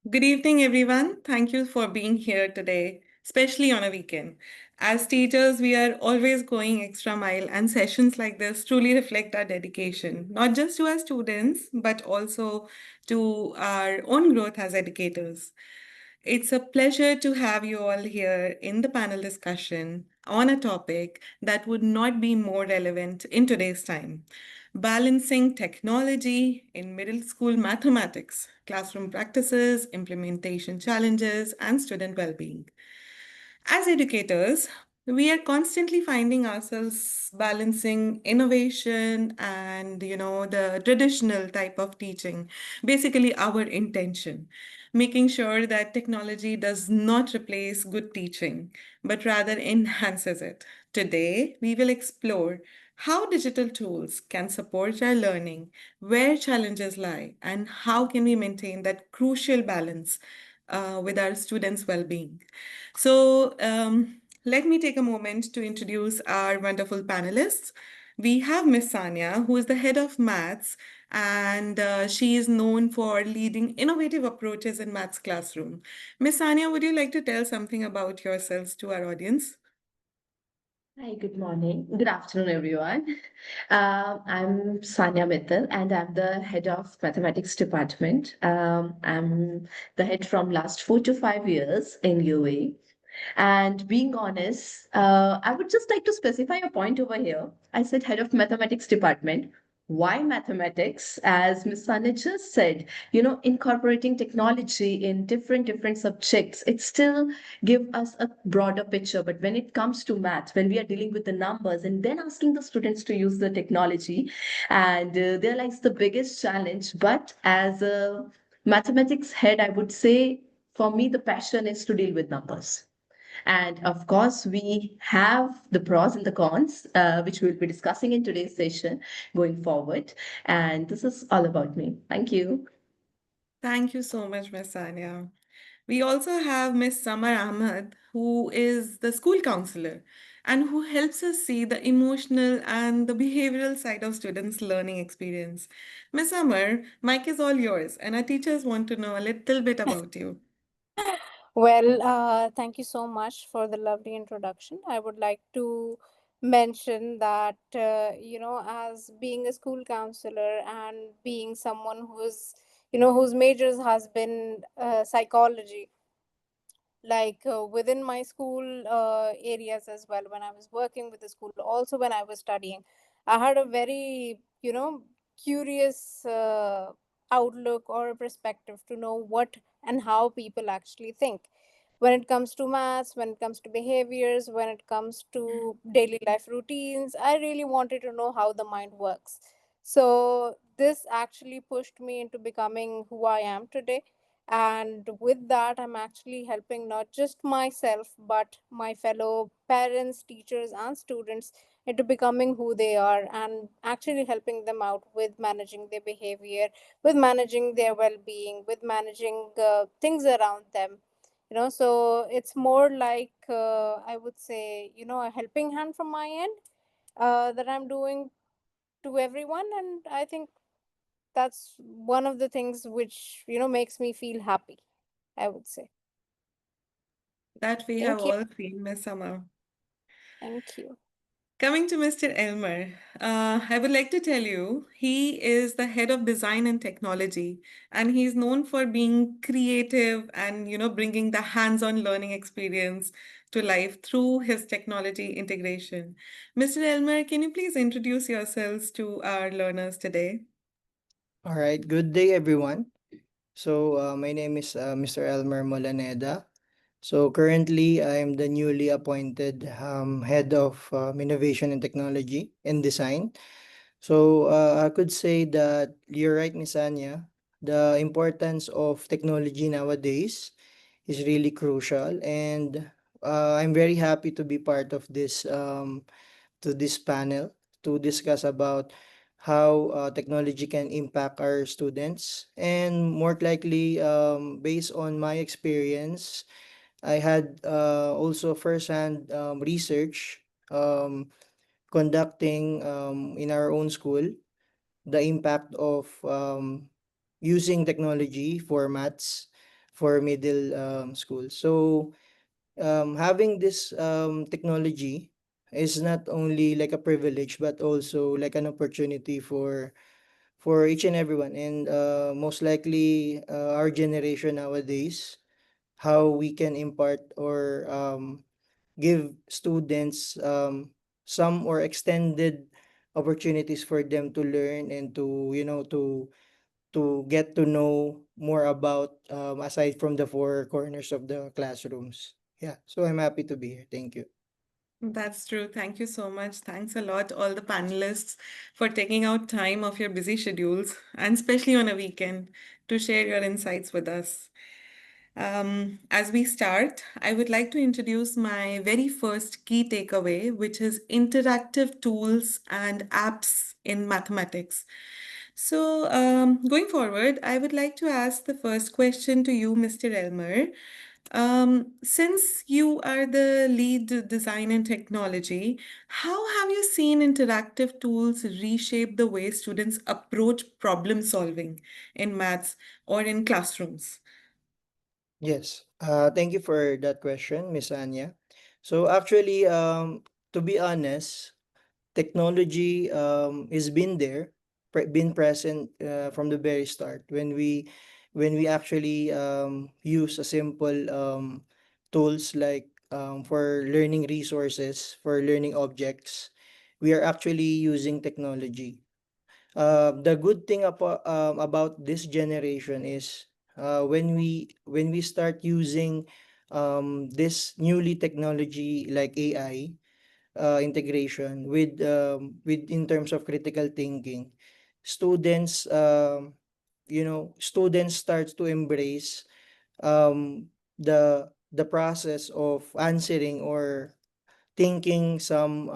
Good evening, everyone. Thank you for being here today, especially on a weekend. As teachers, we are always going extra mile, and sessions like this truly reflect our dedication, not just to our students, but also to our own growth as educators. It's a pleasure to have you all here in the panel discussion on a topic that would not be more relevant in today's time: balancing technology in middle school mathematics, classroom practices, implementation challenges, and student well being. As educators, we are constantly finding ourselves balancing innovation and the traditional type of teaching, basically our intention, making sure that technology does not replace good teaching but rather enhances it. Today we will explore how digital tools can support our learning, where challenges lie, and how can we maintain that crucial balance with our students' well-being. Let me take a moment to introduce our wonderful panelists. We have Miss Sanya, who is the head of maths, and she is known for leading innovative approaches in maths classroom. Miss Sanya, would you like to tell something about yourselves to our audience? Hi, good morning. Good afternoon, everyone. I'm Sanya Mittal, and I'm the head of mathematics department. I'm the head from last 4 to 5 years in UAE. And being honest, I would just like to specify a point over here. I said head of mathematics department. Why mathematics? As Ms. Sane just said, incorporating technology in different subjects, it still give us a broader picture. But when it comes to math, when we are dealing with the numbers and then asking the students to use the technology, and there lies the biggest challenge. But as a mathematics head, I would say for me, the passion is to deal with numbers. And of course, we have the pros and the cons, which we'll be discussing in today's session going forward. And this is all about me. Thank you. Thank you so much, Miss Sanya. We also have Miss Samar Ahmad, who is the school counselor and who helps us see the emotional and the behavioral side of students' learning experience. Miss Samar, mic is all yours, and our teachers want to know a little bit about you. Thank you so much for the lovely introduction. I would like to mention that, as being a school counselor and being someone whose majors has been psychology, within my school areas as well, when I was working with the school, also when I was studying, I had a very curious outlook or a perspective to know what and how people actually think when it comes to maths, when it comes to behaviors, when it comes to daily life routines. I really wanted to know how the mind works. So this actually pushed me into becoming who I am today, and with that I'm actually helping not just myself but my fellow parents, teachers and students into becoming who they are, and actually helping them out with managing their behavior, with managing their well-being, with managing things around them. So it's more like, I would say, a helping hand from my end, that I'm doing to everyone. And I think that's one of the things which makes me feel happy, I would say. That we have Thank you. all seen, Miss Samar. Thank you. Coming to Mr. Elmer, I would like to tell you he is the head of design and technology, and he's known for being creative and bringing the hands-on learning experience to life through his technology integration. Mr. Elmer, can you please introduce yourselves to our learners today? All right, good day everyone. My name is Mr. Elmer Molaneda. So, currently, I am the newly appointed head of innovation and technology and design. I could say that you're right, Miss Anya. The importance of technology nowadays is really crucial, and I'm very happy to be part of this panel to discuss about how technology can impact our students. And more likely, based on my experience, I had also firsthand research conducting in our own school the impact of using technology formats for middle school. So having this technology is not only like a privilege but also like an opportunity for each and everyone, and most likely our generation nowadays, how we can impart or give students some or extended opportunities for them to learn and to to get to know more about aside from the four corners of the classrooms. Yeah, so I'm happy to be here. Thank you. That's true. Thank you so much. Thanks a lot, all the panelists, for taking out time of your busy schedules and especially on a weekend to share your insights with us. As we start, I would like to introduce my very first key takeaway, which is interactive tools and apps in mathematics. So, going forward, I would like to ask the first question to you, Mr. Elmer. Since you are the lead design and technology, how have you seen interactive tools reshape the way students approach problem solving in maths or in classrooms? Yes. Thank you for that question, Miss Anya. So actually, to be honest, technology is been there, been present from the very start when we actually use a simple tools like for learning resources, for learning objects, we are actually using technology. The good thing about this generation is when we start using this newly technology like AI integration with in terms of critical thinking, students students starts to embrace the process of answering or thinking some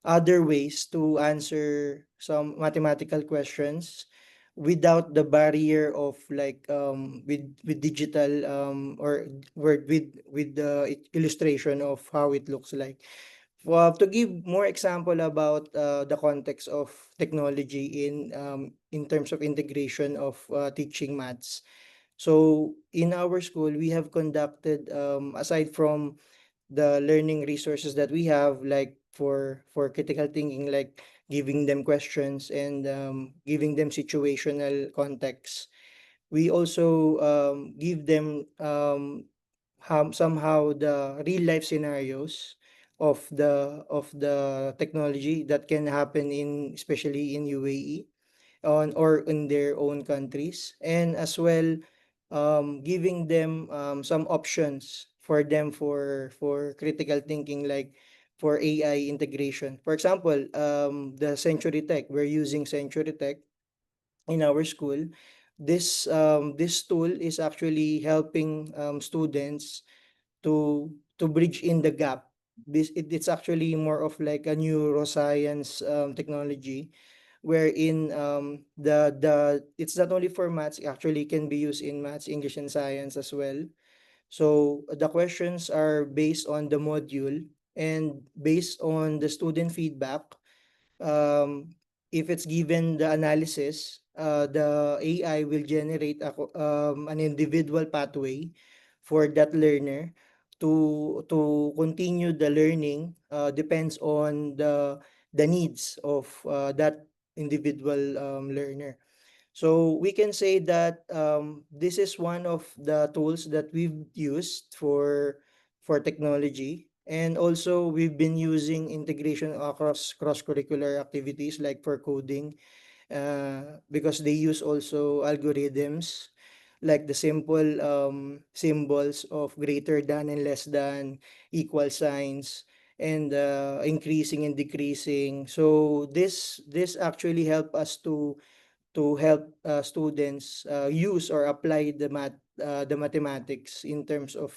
other ways to answer some mathematical questions without the barrier of like with digital or word with the illustration of how it looks like. Well, to give more example about the context of technology in terms of integration of teaching maths. So in our school, we have conducted aside from the learning resources that we have, like for critical thinking, like giving them questions and giving them situational context, we also give them somehow the real life scenarios of the technology that can happen in especially in UAE on or in their own countries, and as well giving them some options for them for critical thinking, like for AI integration. For example, the Century Tech, we're using Century Tech in our school. This tool is actually helping students to bridge in the gap. It's actually more of like a neuroscience technology wherein the it's not only for maths, it actually can be used in maths, English, and science as well. So the questions are based on the module and based on the student feedback. um, if it's given the analysis, the AI will generate an individual pathway for that learner to continue the learning. Depends on the needs of that individual learner. So we can say that this is one of the tools that we've used for technology. And also we've been using integration across cross-curricular activities like for coding, because they use also algorithms like the simple symbols of greater than and less than, equal signs, and increasing and decreasing. So this actually help us to help students use or apply the mathematics in terms of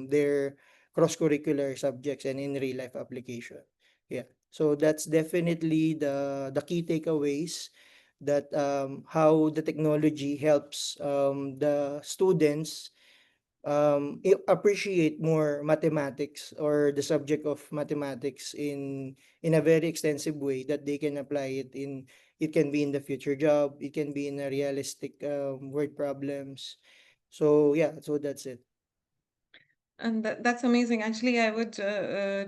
their cross-curricular subjects and in real life application. Yeah. So that's definitely the key takeaways, that how the technology helps the students appreciate more mathematics or the subject of mathematics in a very extensive way that they can apply it in. It can be in the future job, it can be in a realistic word problems. So yeah, so that's it. And that's amazing. Actually, I would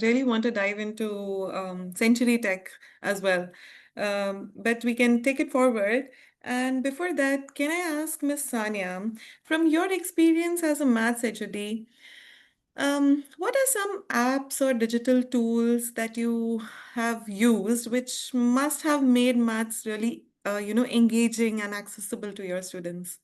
really want to dive into Century Tech as well. But we can take it forward. And before that, can I ask Miss Sanya, from your experience as a maths HOD, what are some apps or digital tools that you have used which must have made maths really, engaging and accessible to your students?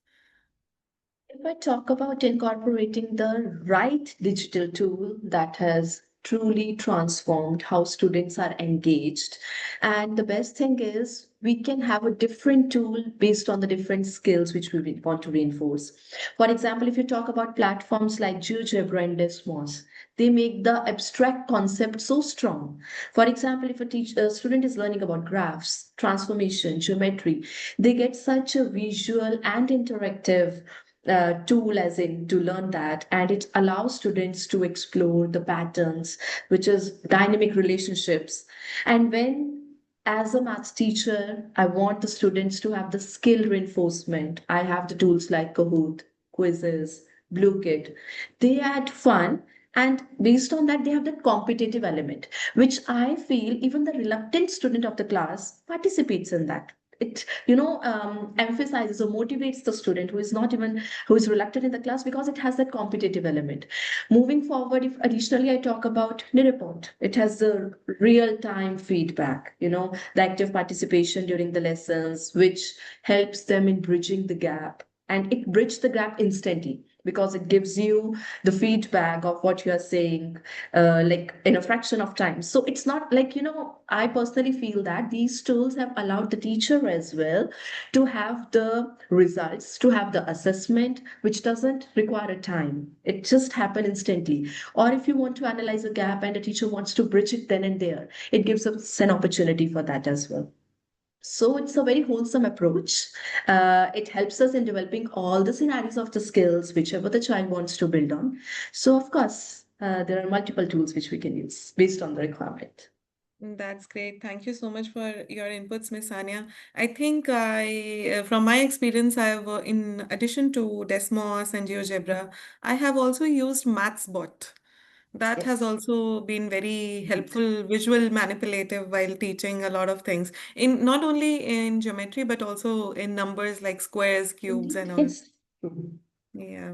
If I talk about incorporating the right digital tool that has truly transformed how students are engaged, and the best thing is we can have a different tool based on the different skills which we want to reinforce. For example, if you talk about platforms like GeoGebra and Desmos, they make the abstract concept so strong. For example, if a student is learning about graphs, transformation, geometry, they get such a visual and interactive tool as in to learn that, and it allows students to explore the patterns, which is dynamic relationships. And when as a maths teacher I want the students to have the skill reinforcement, I have the tools like Kahoot, quizzes, blue kit. They add fun, and based on that they have that competitive element, which I feel even the reluctant student of the class participates in that. It emphasizes or motivates the student who is not even who is reluctant in the class, because it has that competitive element. Moving forward, if additionally I talk about Nireport, it has the real time feedback, the active participation during the lessons, which helps them in bridging the gap, and it bridges the gap instantly because it gives you the feedback of what you are saying, like in a fraction of time. So it's not like, I personally feel that these tools have allowed the teacher as well to have the results, to have the assessment, which doesn't require a time. It just happen instantly. Or if you want to analyze a gap and a teacher wants to bridge it then and there, it gives us an opportunity for that as well. So it's a very wholesome approach. It helps us in developing all the scenarios of the skills, whichever the child wants to build on. So of course, there are multiple tools which we can use based on the requirement. That's great. Thank you so much for your inputs, Miss Anya. I think from my experience, in addition to Desmos and GeoGebra, I have also used MathsBot. That has Yes. also been very helpful, visual manipulative while teaching a lot of things in not only in geometry, but also in numbers like squares, cubes, Indeed, and all. yes. Mhm. Yeah.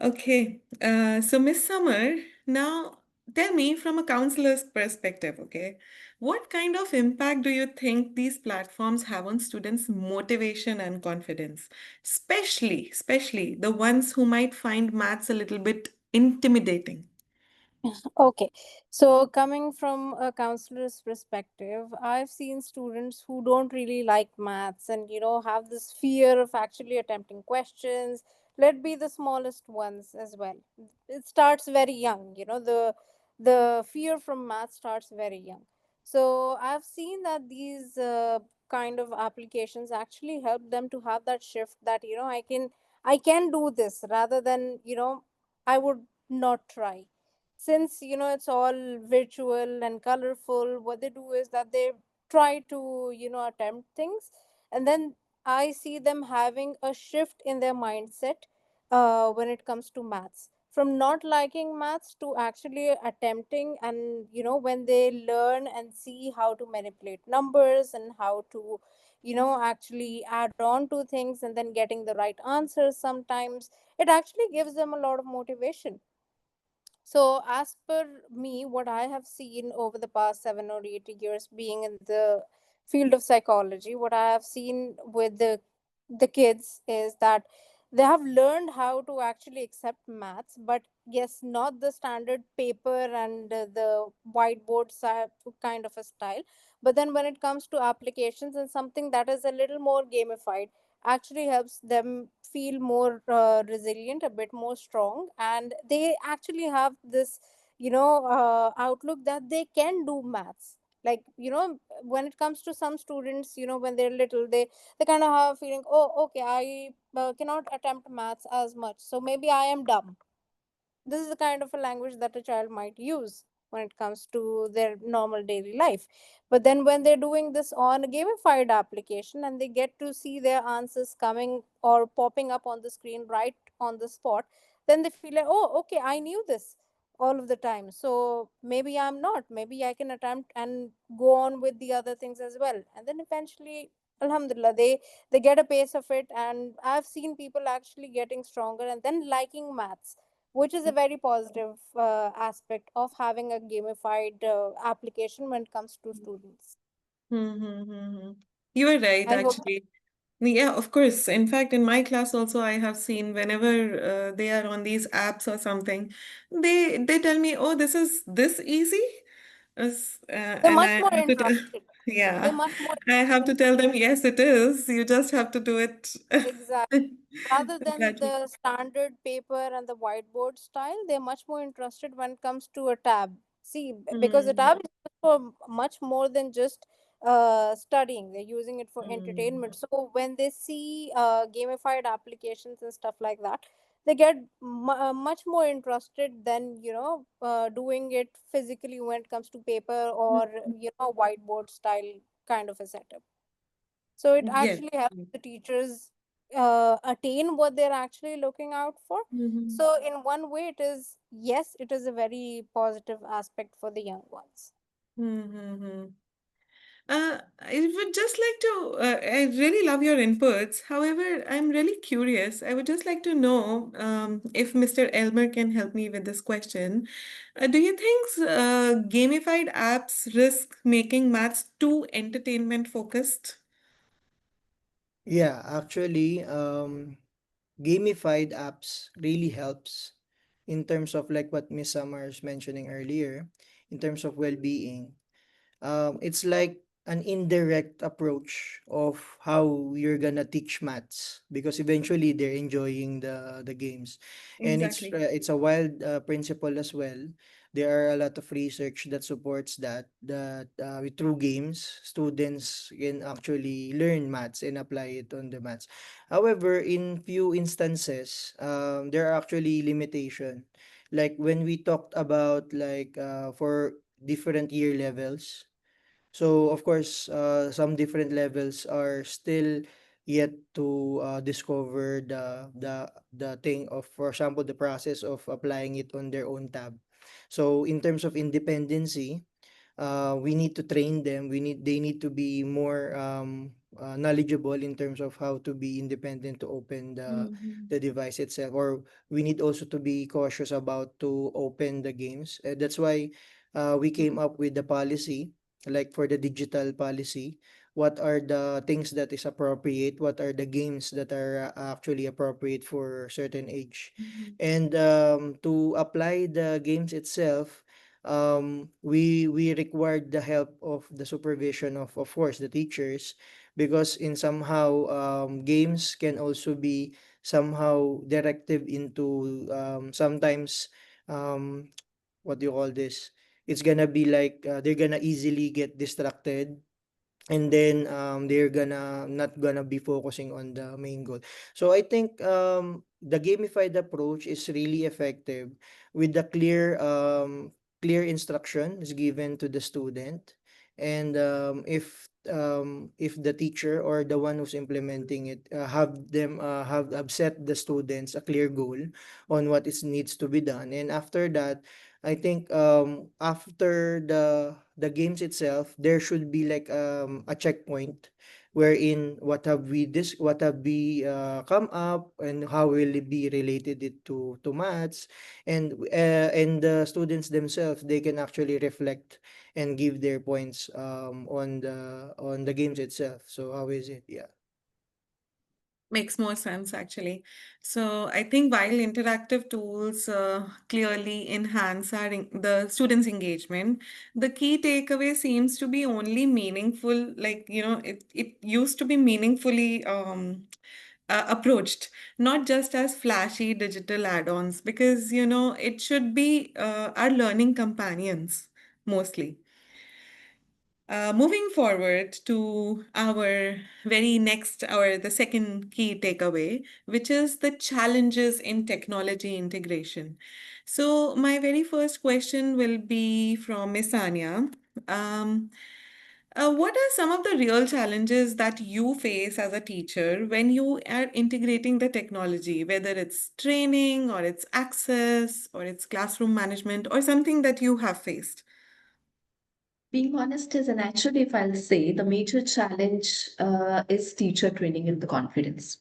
Okay, so Miss Summer, now tell me from a counselor's perspective, okay, what kind of impact do you think these platforms have on students' motivation and confidence, especially the ones who might find maths a little bit intimidating? Okay, so coming from a counselor's perspective, I've seen students who don't really like maths and have this fear of actually attempting questions. Let be the smallest ones as well. It starts very young, the fear from math starts very young. So I've seen that these kind of applications actually help them to have that shift that I can do this rather than I would not try. Since it's all virtual and colorful, what they do is that they try to attempt things, and then I see them having a shift in their mindset when it comes to maths, from not liking maths to actually attempting. And when they learn and see how to manipulate numbers and how to actually add on to things and then getting the right answers, sometimes it actually gives them a lot of motivation. So, as per me, what I have seen over the past 7 or 8 years being in the field of psychology, what I have seen with the kids is that they have learned how to actually accept maths, but yes, not the standard paper and the whiteboard kind of a style. But then when it comes to applications and something that is a little more gamified, actually helps them feel more resilient, a bit more strong, and they actually have this outlook that they can do maths. Like when it comes to some students, when they're little, they kind of have a feeling, oh, okay, I cannot attempt maths as much, so maybe I am dumb. This is the kind of a language that a child might use. when it comes to their normal daily life. But then when they're doing this on a gamified application and they get to see their answers coming or popping up on the screen right on the spot, then they feel like, oh, okay, I knew this all of the time. So maybe I'm not. Maybe I can attempt and go on with the other things as well. And then eventually, alhamdulillah, they get a pace of it. And I've seen people actually getting stronger and then liking maths, which is a very positive aspect of having a gamified application when it comes to students. Mm-hmm. You were right, I hope. actually. Yeah, of course. In fact, in my class also, I have seen whenever they are on these apps or something, they tell me, "Oh, this is this easy," They're and much I more have to tell, interested. They're yeah, much more I have to tell them, yes, it is. You just have to do it. exactly. Rather than Gradually. the standard paper and the whiteboard style, they're much more interested when it comes to a tab. See, because the Mm, tab is used for much more than just studying. They're using it for mm, entertainment. So when they see gamified applications and stuff like that, they get much more interested than doing it physically when it comes to paper mm, or whiteboard style kind of a setup. So it yes. actually helps the teachers attain what they're actually looking out for. Mm-hmm. So in one way, it is, yes, it is a very positive aspect for the young ones. Mm-hmm. I would just like to, I really love your inputs. However, I'm really curious. I would just like to know if Mr. Elmer can help me with this question. Do you think gamified apps risk making maths too entertainment focused? Yeah, actually, gamified apps really helps in terms of like what Miss Summer is mentioning earlier, in terms of well-being. It's like an indirect approach of how you're gonna teach maths because eventually they're enjoying the games, and Exactly. it's a wild principle as well. There are a lot of research that supports through games students can actually learn maths and apply it on the maths. However, in few instances, there are actually limitation. Like when we talked about like for different year levels. So of course, some different levels are still yet to discover the thing of, for example, the process of applying it on their own tab. So in terms of independency, we need to train them. They need to be more knowledgeable in terms of how to be independent to open Mm-hmm. the device itself. Or we need also to be cautious about to open the games. That's why we came up with the policy, like for the digital policy. What are the things that is appropriate? What are the games that are actually appropriate for certain age? Mm-hmm. And to apply the games itself, we required the help of the supervision of course the teachers, because in somehow games can also be somehow directive into sometimes um what do you call this, it's gonna be like they're gonna easily get distracted, and then they're gonna not gonna be focusing on the main goal. So I think the gamified approach is really effective with the clear instruction is given to the student, and if the teacher or the one who's implementing it have set the students a clear goal on what is needs to be done, and after that I think after the games itself, there should be like a checkpoint wherein what have we come up, and how will it be related it to maths, and the students themselves, they can actually reflect and give their points on the games itself. So how is it? Yeah. Makes more sense, actually. So I think while interactive tools clearly enhance the students' engagement, the key takeaway seems to be only meaningful, like, it used to be meaningfully approached, not just as flashy digital add-ons, because, it should be our learning companions mostly. Moving forward to the second key takeaway, which is the challenges in technology integration. So, my very first question will be from Miss Anya. Um, what are some of the real challenges that you face as a teacher when you are integrating the technology, whether it's training or it's access or it's classroom management or something that you have faced? Being honest is, and actually, if I'll say, the major challenge is teacher training and the confidence.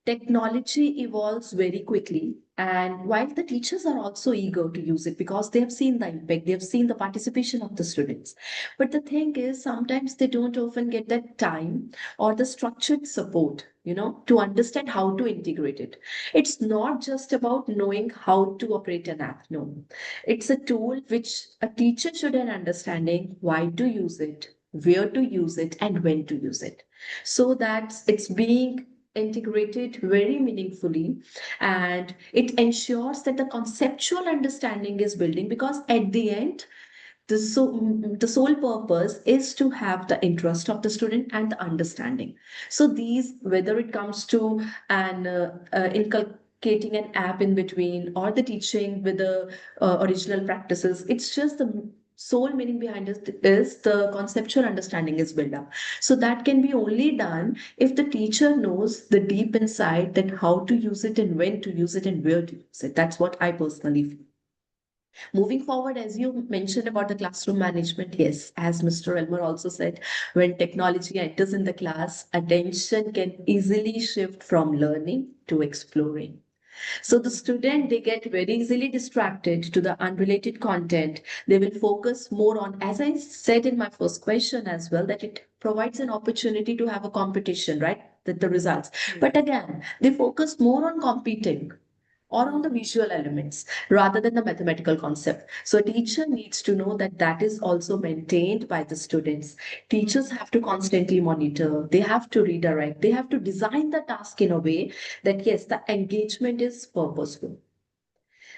Technology evolves very quickly, and while the teachers are also eager to use it because they have seen the impact, they have seen the participation of the students. But the thing is, sometimes they don't often get that time or the structured support, to understand how to integrate it. It's not just about knowing how to operate an app. No, it's a tool which a teacher should have understanding why to use it, where to use it, and when to use it, so that it's being integrated very meaningfully, and it ensures that the conceptual understanding is building, because at the end the sole purpose is to have the interest of the student and the understanding. So these, whether it comes to an inculcating an app in between or the teaching with the original practices, it's just the sole meaning behind it is the conceptual understanding is built up. So that can be only done if the teacher knows the deep insight that how to use it and when to use it and where to use it. That's what I personally feel. Moving forward, as you mentioned about the classroom management, yes, as Mr. Elmer also said, when technology enters in the class, attention can easily shift from learning to exploring. So the student, they get very easily distracted to the unrelated content. They will focus more on, as I said in my first question as well, that it provides an opportunity to have a competition, right? That the results. But again, they focus more on competing or on the visual elements rather than the mathematical concept. So a teacher needs to know that that is also maintained by the students. Teachers have to constantly monitor, they have to redirect, they have to design the task in a way that yes, the engagement is purposeful.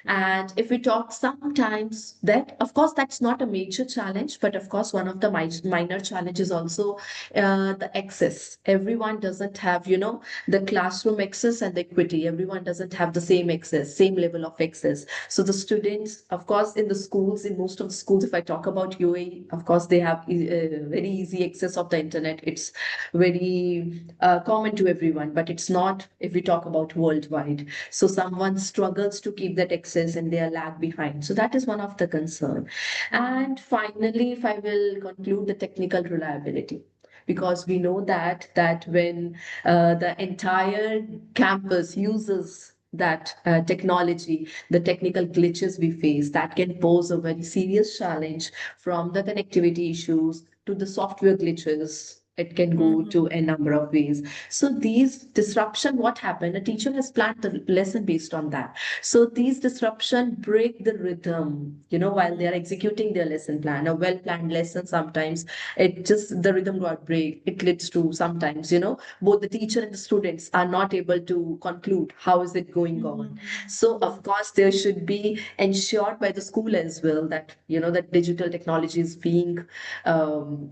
And if we talk sometimes that, of course, that's not a major challenge, but of course, one of the minor challenges also the access. Everyone doesn't have, the classroom access and the equity. Everyone doesn't have the same access, same level of access. So the students, of course, in the schools, in most of the schools, if I talk about UAE, of course, they have very easy access of the internet. It's very common to everyone, but it's not if we talk about worldwide. So someone struggles to keep that access and they are lag behind. So that is one of the concern. And finally, if I will conclude, the technical reliability, because we know that when the entire campus uses that technology, the technical glitches we face, that can pose a very serious challenge, from the connectivity issues to the software glitches. It can go to a number of ways. So these disruption, what happened? A teacher has planned the lesson based on that. So these disruption break the rhythm, while they are executing their lesson plan. A well-planned lesson, sometimes it just the rhythm got break. It leads to sometimes, both the teacher and the students are not able to conclude how is it going on. So of course there should be ensured by the school as well that that digital technology is being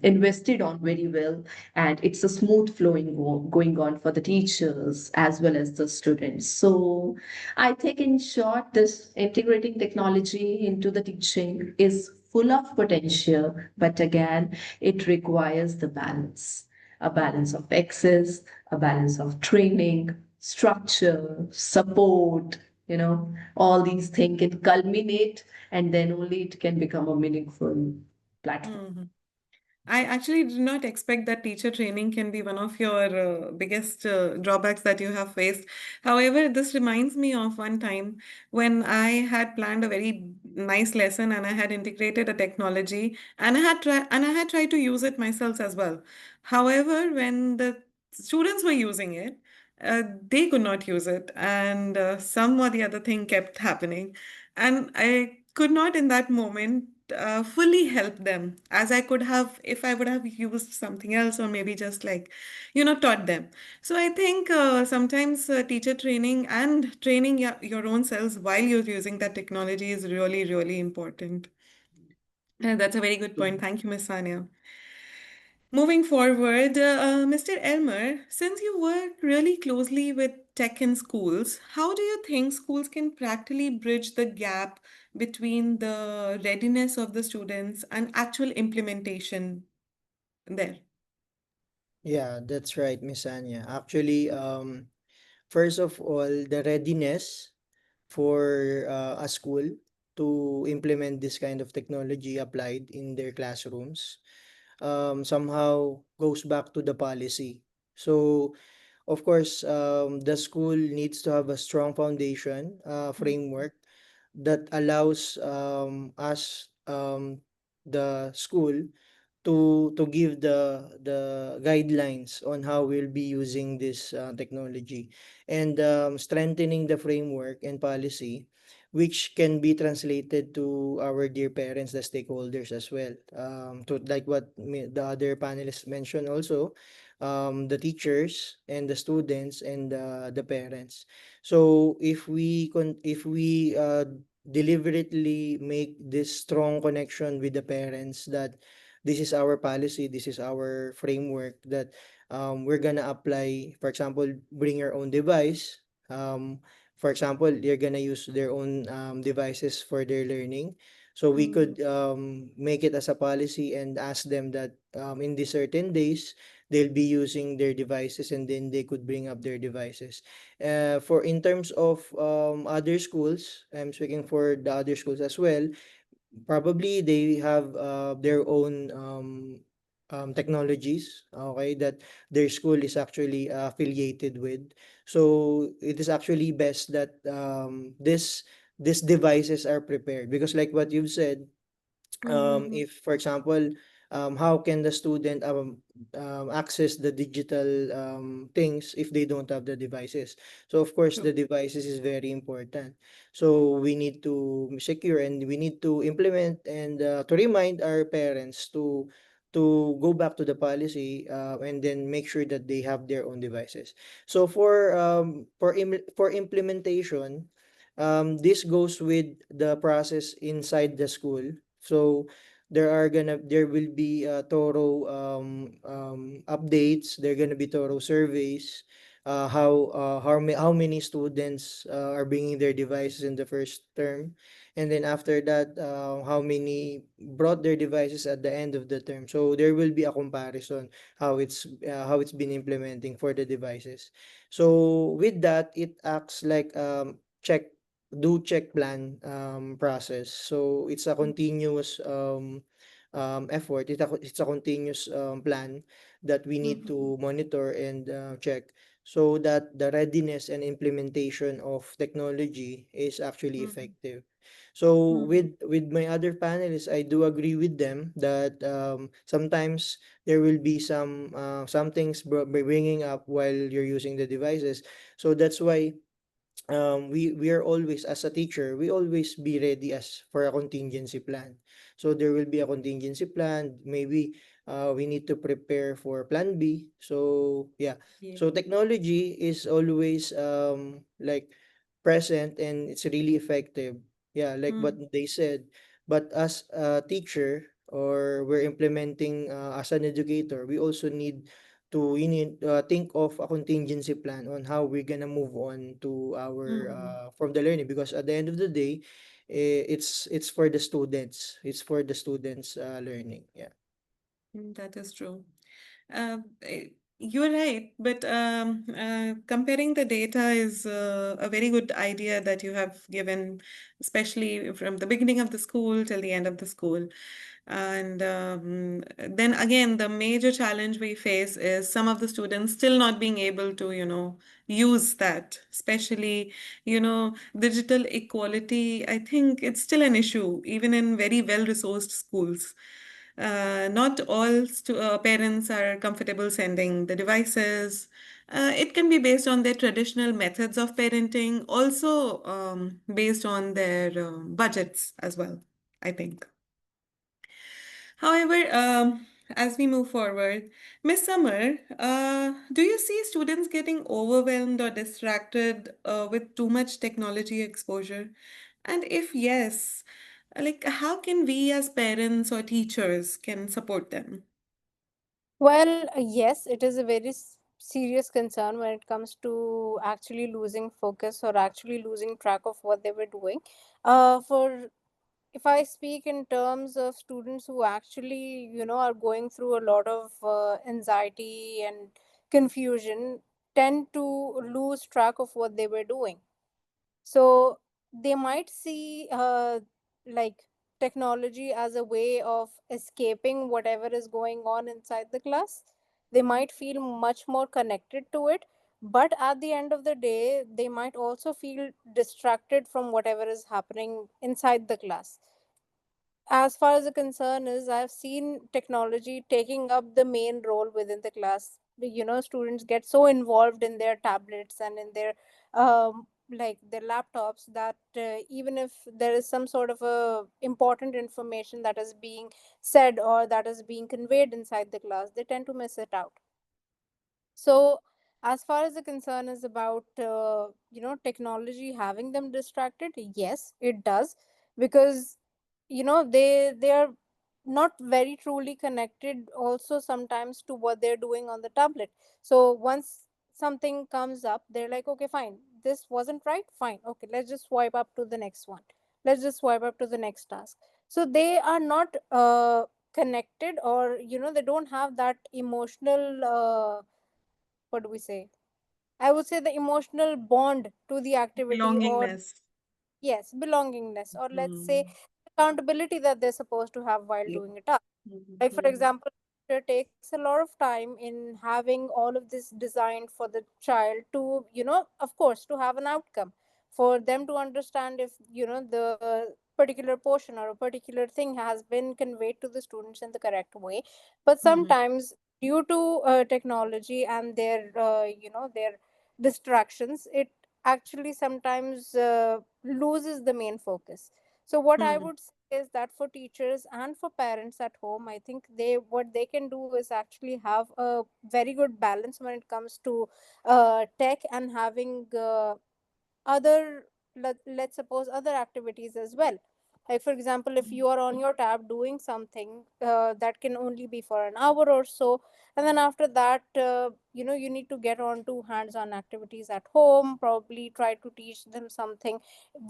invested on very well, and it's a smooth flowing going on for the teachers as well as the students. So I think in short, this integrating technology into the teaching is full of potential, but again, it requires the balance, a balance of access, a balance of training, structure, support, all these things can culminate, and then only it can become a meaningful platform. Mhm. I actually did not expect that teacher training can be one of your biggest drawbacks that you have faced. However, this reminds me of one time when I had planned a very nice lesson and I had integrated a technology and I had tried to use it myself as well. However, when the students were using it, they could not use it, and some or the other thing kept happening, and I could not in that moment fully help them as I could have if I would have used something else or maybe just like, taught them. So I think sometimes teacher training and training your own selves while you're using that technology is really, really important. That's a very good point. Thank you, Miss Sania. Moving forward, Mr. Elmer, since you work really closely with tech in schools, how do you think schools can practically bridge the gap between the readiness of the students and actual implementation there? Yeah, that's right, Miss Anya. Actually, first of all, the readiness for a school to implement this kind of technology applied in their classrooms somehow goes back to the policy. So, of course, the school needs to have a strong foundation framework that allows us, the school, to give the guidelines on how we'll be using this technology, and strengthening the framework and policy, which can be translated to our dear parents, the stakeholders as well, to like what the other panelists mentioned also, the teachers and the students and the parents. So if we deliberately make this strong connection with the parents, that this is our policy, this is our framework, that we're gonna apply. For example, bring your own device. For example, they're gonna use their own devices for their learning. So we Mm, could make it as a policy and ask them that in these certain days they'll be using their devices, and then they could bring up their devices. For in terms of other schools, I'm speaking for the other schools as well. Probably they have their own technologies, okay, that their school is actually affiliated with. So it is actually best that these devices are prepared, because like what you've said, mm, if for example, how can the student access the digital things if they don't have the devices? So of course true. the devices is very important. So we need to secure, and we need to implement, and to remind our parents to go back to the policy, and then make sure that they have their own devices. So for implementation, this goes with the process inside the school. So there will be thorough updates. There are gonna be thorough surveys. How many students are bringing their devices in the first term, and then after that, how many brought their devices at the end of the term. So there will be a comparison how it's been implementing for the devices. So with that, it acts like check plan process. So it's a continuous effort. It's a continuous plan that we need Mhm, to monitor and check, so that the readiness and implementation of technology is actually mhm, effective. So mhm, with my other panelists, I do agree with them that sometimes there will be some things bringing up while you're using the devices. So that's why we are always, as a teacher, we always be ready as for a contingency plan. So there will be a contingency plan. Maybe we need to prepare for plan B. So yeah, yeah. so technology is always like present, and it's really effective. Yeah, like what Mm, they said. But as a teacher, or we're implementing as an educator, we also need to you need think of a contingency plan on how we're gonna move on to our mm, from the learning, because at the end of the day, it's for the students, learning. Yeah. that is true. You're right, but comparing the data is a very good idea that you have given, especially from the beginning of the school till the end of the school. And then again, the major challenge we face is some of the students still not being able to, use that, especially, digital equality. I think it's still an issue, even in very well-resourced schools. Not all parents are comfortable sending the devices. It can be based on their traditional methods of parenting, also based on their budgets as well, I think. However, as we move forward, Miss Summer, do you see students getting overwhelmed or distracted with too much technology exposure? And if yes, like how can we as parents or teachers can support them? Well, yes, it is a very serious concern when it comes to actually losing focus or actually losing track of what they were doing. For if I speak in terms of students who actually, are going through a lot of anxiety and confusion, tend to lose track of what they were doing. So they might see like technology as a way of escaping whatever is going on inside the class. They might feel much more connected to it, but at the end of the day they might also feel distracted from whatever is happening inside the class. As far as the concern is, I've seen technology taking up the main role within the class. Students get so involved in their tablets and in their their laptops that even if there is some sort of a important information that is being said or that is being conveyed inside the class, they tend to miss it out. So, as far as the concern is about technology having them distracted, yes, it does, because they are not very truly connected also sometimes to what they're doing on the tablet. So once something comes up, they're like, okay, fine, this wasn't right, fine, okay, let's just swipe up to the next one. Let's just swipe up to the next task. So they are not connected, or they don't have that emotional what do we say, I would say the emotional bond to the activity, or Belongingness. yes, belongingness, or let's say Mm. accountability that they're supposed to have while Yep. doing a task. Mhm, Like, for mhm, example, it takes a lot of time in having all of this designed for the child to, of course, to have an outcome, for them to understand if, the particular portion or a particular thing has been conveyed to the students in the correct way. But mhm, sometimes, due to technology and their distractions, it actually sometimes loses the main focus. So what I mhm, would say is that for teachers and for parents at home, I think what they can do is actually have a very good balance when it comes to tech, and having let's suppose other activities as well. Like, for example, if you are on your tab doing something that can only be for an hour or so, and then after that you need to get on to hands-on activities at home, probably try to teach them something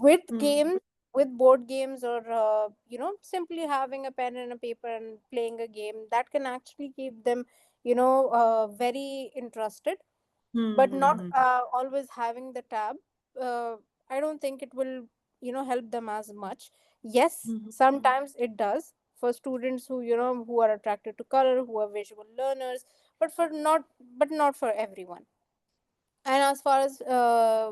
with mhm, games, with board games, or simply having a pen and a paper and playing a game that can actually keep them very interested, mhm, but not mhm, always having the tab. uh, I don't think it will help them as much. Yes, mhm. sometimes it does for students who are attracted to color, who are visual learners, but not for everyone. And as far as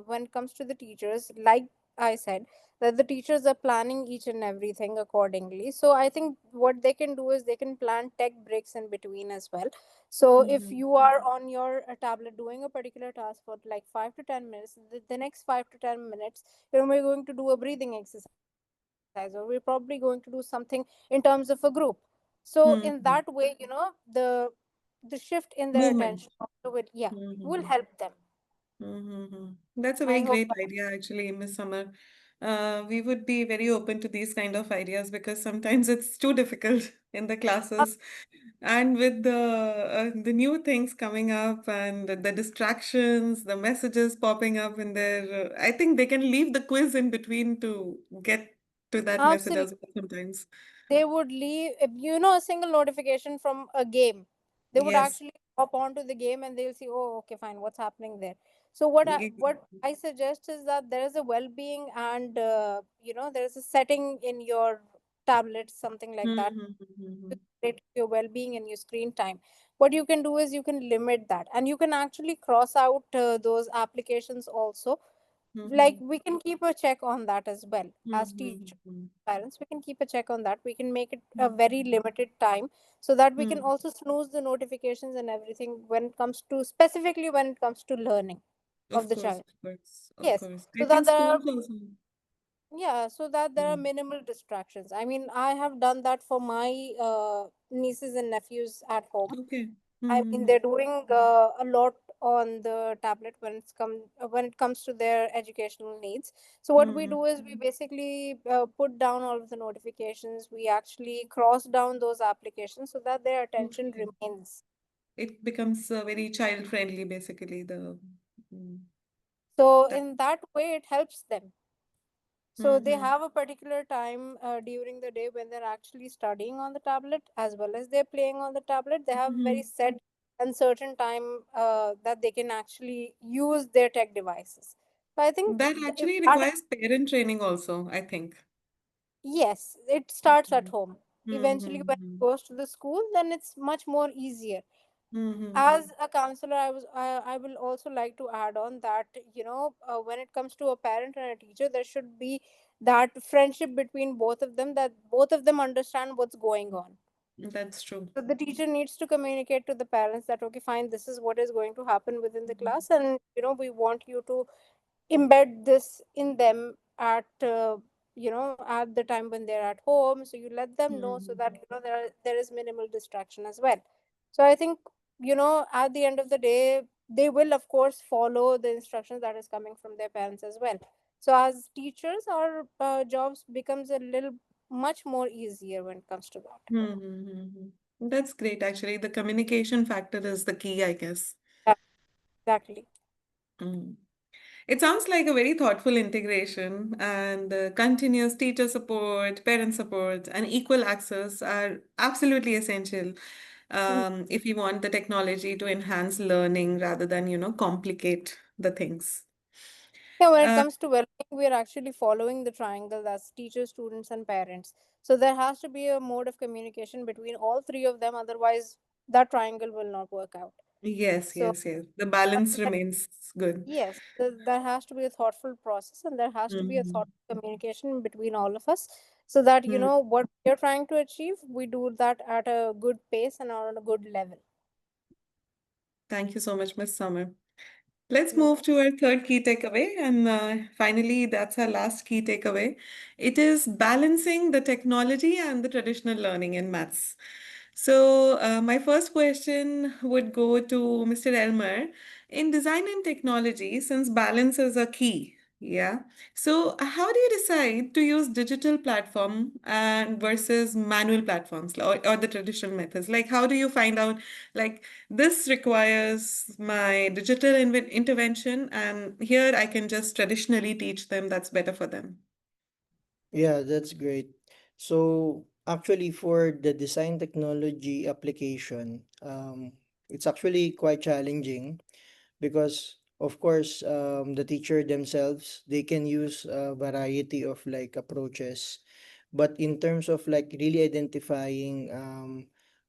when it comes to the teachers, like I said, that the teachers are planning each and everything accordingly. So I think what they can do is they can plan tech breaks in between as well. So if Mhm. you are on your tablet doing a particular task for like 5 to 10 minutes, the next 5 to 10 minutes, we're going to do a breathing exercise, or we're probably going to do something in terms of a group. So in that way, Mhm. the shift in their attention Movement. also will Mhm. help them. Mm-hmm. That's a I very hope great idea, actually, Miss Summer. We would be very open to these kind of ideas because sometimes it's too difficult in the that. classes, and with the new things coming up and the distractions, the messages popping up in there, I think they can leave the quiz in between to get to that message Absolutely. as well sometimes. They would leave, a single notification from a game. They would Yes. actually hop onto the game and they'll see, oh, okay, fine, what's happening there. So what Exactly. I suggest is that there is a well-being, and there is a setting in your tablet, something like that, Mm-hmm. to relate to your well-being and your screen time. What you can do is you can limit that, and you can actually cross out those applications also. Like, Mm-hmm. we can keep a check on that as well. As teachers, Mm-hmm. parents, we can keep a check on that. We can make it a Mm-hmm. very limited time, so that we can Mm-hmm. also snooze the notifications and everything when it comes to, specifically when it comes to learning of Of the course, child. of course, of Yes, course. I so that think there are, schools also. yeah, so that there are Mm. minimal distractions. I mean, I have done that for my nieces and nephews at home. Okay. I mean, Mm-hmm. they're doing a lot on the tablet when it comes to their educational needs. So what we Mm-hmm. do is we basically put down all of the notifications. We actually cross down those applications so that their attention Okay. remains. it becomes very child friendly, basically. Mm, So that. in that way, it helps them. So they Mm-hmm. have a particular time during the day when they're actually studying on the tablet as well as they're playing on the tablet. They have very Mm-hmm. set and certain time that they can actually use their tech devices. So I think That if actually that, requires parent training also, I think. yes, it starts at home. Eventually, when it Mm-hmm. goes to the school, then it's much more easier. Mm-hmm. As a counselor, I will also like to add on that, when it comes to a parent and a teacher, there should be that friendship between both of them, that both of them understand what's going on. That's true. So the teacher needs to communicate to the parents that, okay, fine, this is what is going to happen within the class, and we want you to embed this in them at the time when they're at home, so you let them know so Mm-hmm. that there is minimal distraction as well. So I think, at the end of the day, they will of course follow the instructions that is coming from their parents as well. So as teachers, our jobs becomes a little much more easier when it comes to that. Mm-hmm. That's great, actually. The communication factor is the key, I guess. Yeah, exactly. Mm. It sounds like a very thoughtful integration, and continuous teacher support, parent support, and equal access are absolutely essential if you want the technology to enhance learning rather than, complicate the things. Yeah, when it Uh, comes to well-being, we are actually following the triangle, that's teachers, students, and parents. So there has to be a mode of communication between all three of them, otherwise that triangle will not work out. yes, So yes, yes. The balance remains good. yes, there has to be a thoughtful process, and there has to be a Mhm. thoughtful communication between all of us, so that Mm. what we're trying to achieve, we do that at a good pace and on a good level. Thank you so much, Miss Summer. Let's No move problem. to our third key takeaway. And finally, that's our last key takeaway. It is balancing the technology and the traditional learning in maths. So, my first question would go to Mr. Elmer. In design and technology, since balance is a key, yeah. So, how do you decide to use digital platform and versus manual platforms or the traditional methods? Like, how do you find out, like, this requires my digital intervention, and here I can just traditionally teach them that's better for them. Yeah, that's great. So actually for the design technology application, it's actually quite challenging because of course the teacher themselves they can use a variety of like approaches, but in terms of like really identifying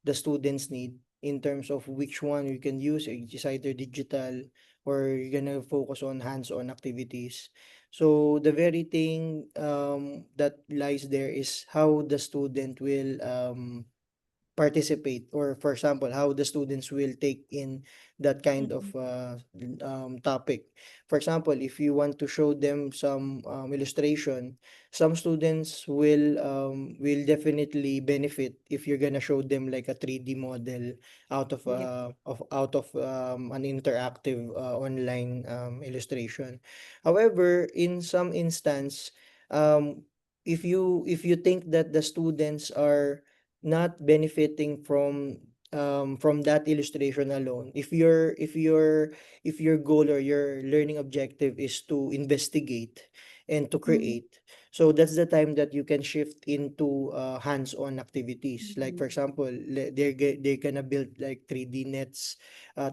the students need in terms of which one you can use, it's either digital or you're gonna focus on hands-on activities. So the very thing that lies there is how the student will participate, or for example how the students will take in that kind of Mhm. topic. For example, if you want to show them some illustration, some students will definitely benefit if you're gonna show them like a 3D model Yeah. out of an interactive online illustration. However, in some instance, if you think that the students are not benefiting from that illustration alone, if your goal or your learning objective is to investigate and to Mhm. create, so that's the time that you can shift into hands-on activities. Like for Mhm. example, they're gonna build like 3D nets,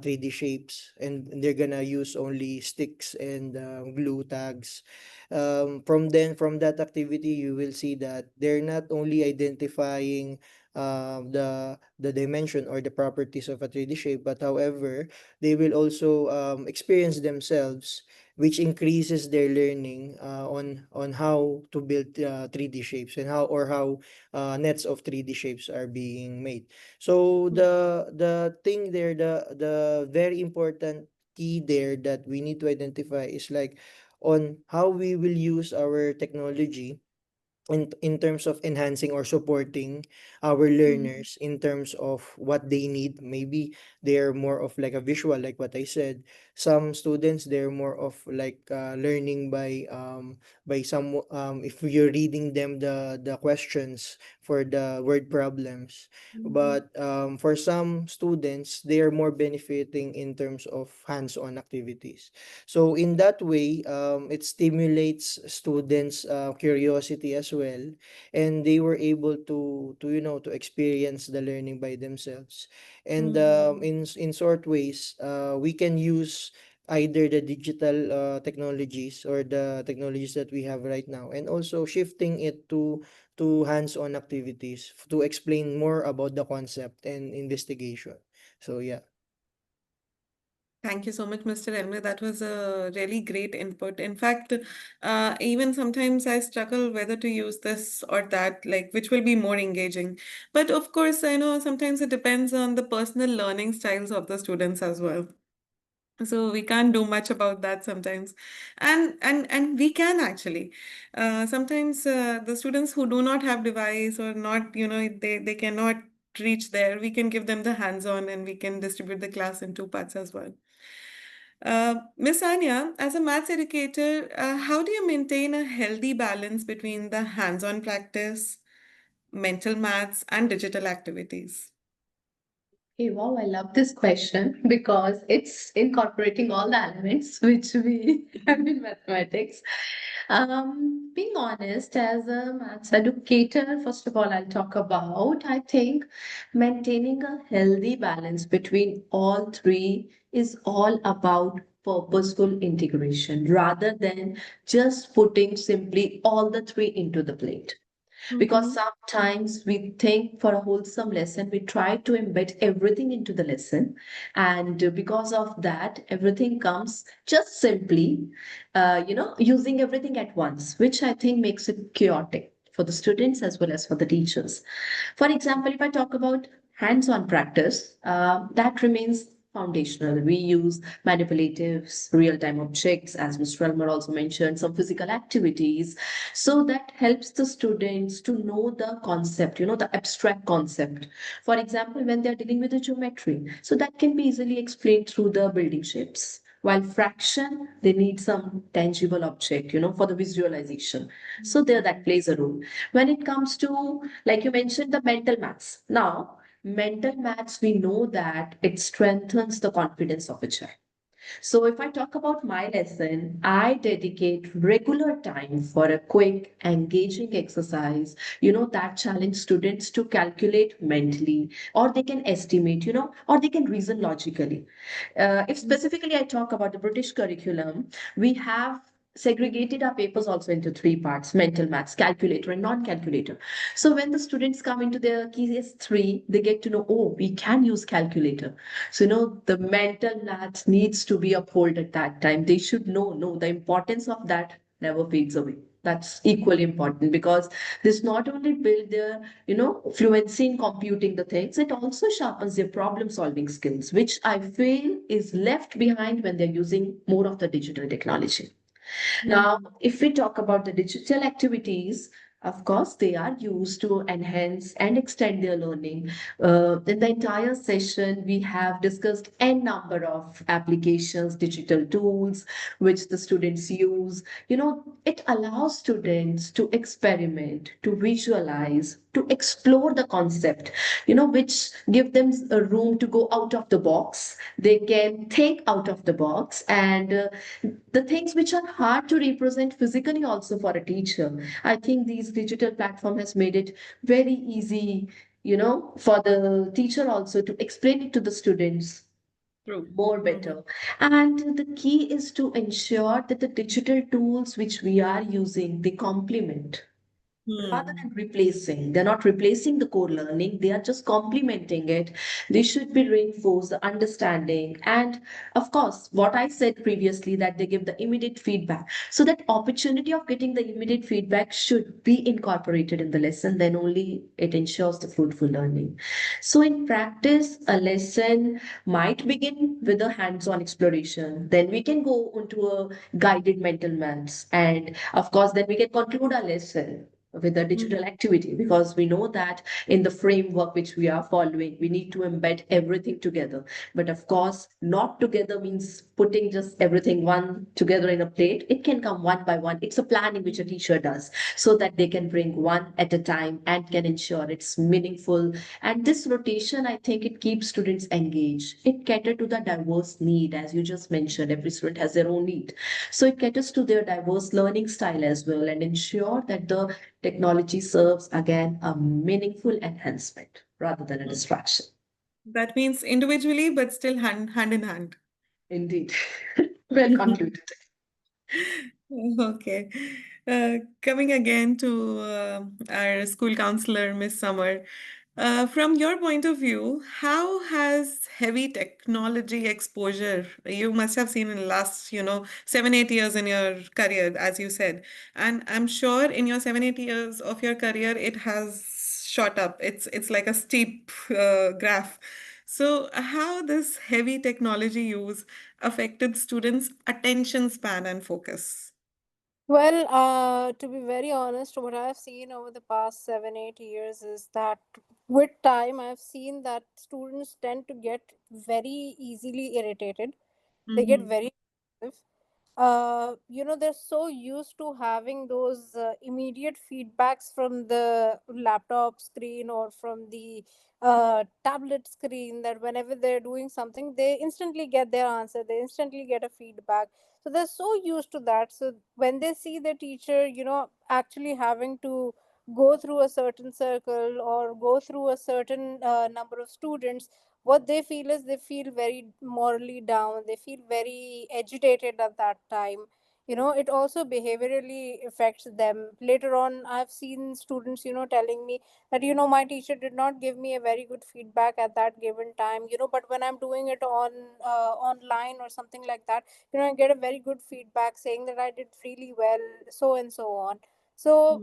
3D shapes, and they're gonna use only sticks and glue tags. From that activity you will see that they're not only identifying the dimension or the properties of a 3D shape, but however, they will also experience themselves, which increases their learning on how to build 3D shapes and how nets of 3D shapes are being made. So the thing there, the very important key there that we need to identify is like on how we will use our technology in terms of enhancing or supporting our Mhm. learners in terms of what they need. Maybe they're more of like a visual, like what I said. Some students, they're more of like learning by some if you're reading them the questions for the word problems. Mhm. But for some students, they are more benefiting in terms of hands-on activities. So in that way, it stimulates students' curiosity as well, and they were able to to experience the learning by themselves. And Mhm. in short ways, we can use either the digital technologies or the technologies that we have right now, and also shifting it to hands-on activities to explain more about the concept and investigation. So yeah. Thank you so much, Mr. Elmer. That was a really great input. In fact, even sometimes I struggle whether to use this or that, like which will be more engaging. But of course, I know sometimes it depends on the personal learning styles of the students as well. So we can't do much about that sometimes. And we can actually. Sometimes the students who do not have device or not, they cannot reach there, we can give them the hands-on and we can distribute the class in two parts as well. Miss Anya, as a maths educator, how do you maintain a healthy balance between the hands-on practice, mental maths, and digital activities? Hey, wow, I love this question because it's incorporating all the elements which we have in mathematics. Being honest, as a maths educator, first of all, I'll talk about, I think maintaining a healthy balance between all three is all about purposeful integration rather than just putting simply all the three into the plate, because Mm-hmm. sometimes we think for a wholesome lesson we try to embed everything into the lesson, and because of that everything comes just simply using everything at once, which I think makes it chaotic for the students as well as for the teachers. For example, if I talk about hands-on practice, that remains foundational. We use manipulatives, real-time objects, as Mr. Elmer also mentioned, some physical activities. So that helps the students to know the concept, the abstract concept. For example, when they're dealing with the geometry, so that can be easily explained through the building shapes. While fraction, they need some tangible object, for the visualization. So there that plays a role. When it comes to, like you mentioned, the mental maths. Now, mental maths, we know that it strengthens the confidence of a child. So if I talk about my lesson, I dedicate regular time for a quick, engaging exercise, that challenge students to calculate mentally, or they can estimate, or they can reason logically. If specifically I talk about the British curriculum, we have segregated our papers also into three parts: mental maths, calculator, and non-calculator. So when the students come into their KS 3, they get to know, oh, we can use calculator. So, the mental maths needs to be upheld at that time. They should know, no, the importance of that never fades away. That's equally important because this not only build their, fluency in computing the things, it also sharpens their problem solving skills, which I feel is left behind when they're using more of the digital technology. Now, Mm-hmm. if we talk about the digital activities, of course, they are used to enhance and extend their learning. In the entire session, we have discussed n number of applications, digital tools, which the students use. It allows students to experiment, to visualize, to explore the concept, which give them a room to go out of the box. They can think out of the box, and the things which are hard to represent physically also for a teacher, I think these digital platform has made it very easy, for the teacher also to explain it to the students True. more Mm-hmm. better. And the key is to ensure that the digital tools which we are using, they complement rather Hmm. than replacing. They're not replacing the core learning, they are just complementing it. They should be reinforced the understanding, and of course what I said previously, that they give the immediate feedback. So that opportunity of getting the immediate feedback should be incorporated in the lesson, then only it ensures the fruitful learning. So in practice, a lesson might begin with a hands-on exploration, then we can go into a guided mental maths, and of course then we can conclude our lesson with the digital activity, because we know that in the framework which we are following, we need to embed everything together. But of course, not together means putting just everything one together in a plate. It can come one by one. It's a planning which a teacher does so that they can bring one at a time and can ensure it's meaningful. And this rotation, I think it keeps students engaged. It caters to the diverse need, as you just mentioned. Every student has their own need. So it caters to their diverse learning style as well and ensure that the technology serves again a meaningful enhancement rather than a distraction. That means individually, but still hand in hand. Indeed. Well concluded. Okay. Coming again to our school counselor, Miss Summer. From your point of view, how has heavy technology exposure you must have seen in the last, 7, 8 years in your career, as you said, and I'm sure in your 7, 8 years of your career, it has shot up. It's like a steep graph. So, how this heavy technology use affected students' attention span and focus? Well, to be very honest, what I've seen over the past 7, 8 years is that with time, I've seen that students tend to get very easily irritated. They get Mm-hmm. very aggressive. They're so used to having those immediate feedbacks from the laptop screen or from the tablet screen, that whenever they're doing something, they instantly get their answer, they instantly get a feedback. So they're so used to that. So when they see the teacher, actually having to go through a certain circle or go through a certain number of students, what they feel is they feel very morally down, they feel very agitated at that time. It also behaviorally affects them later on. I've seen students telling me that my teacher did not give me a very good feedback at that given time, but when I'm doing it on online or something like that, I get a very good feedback saying that I did really well, so and so on. So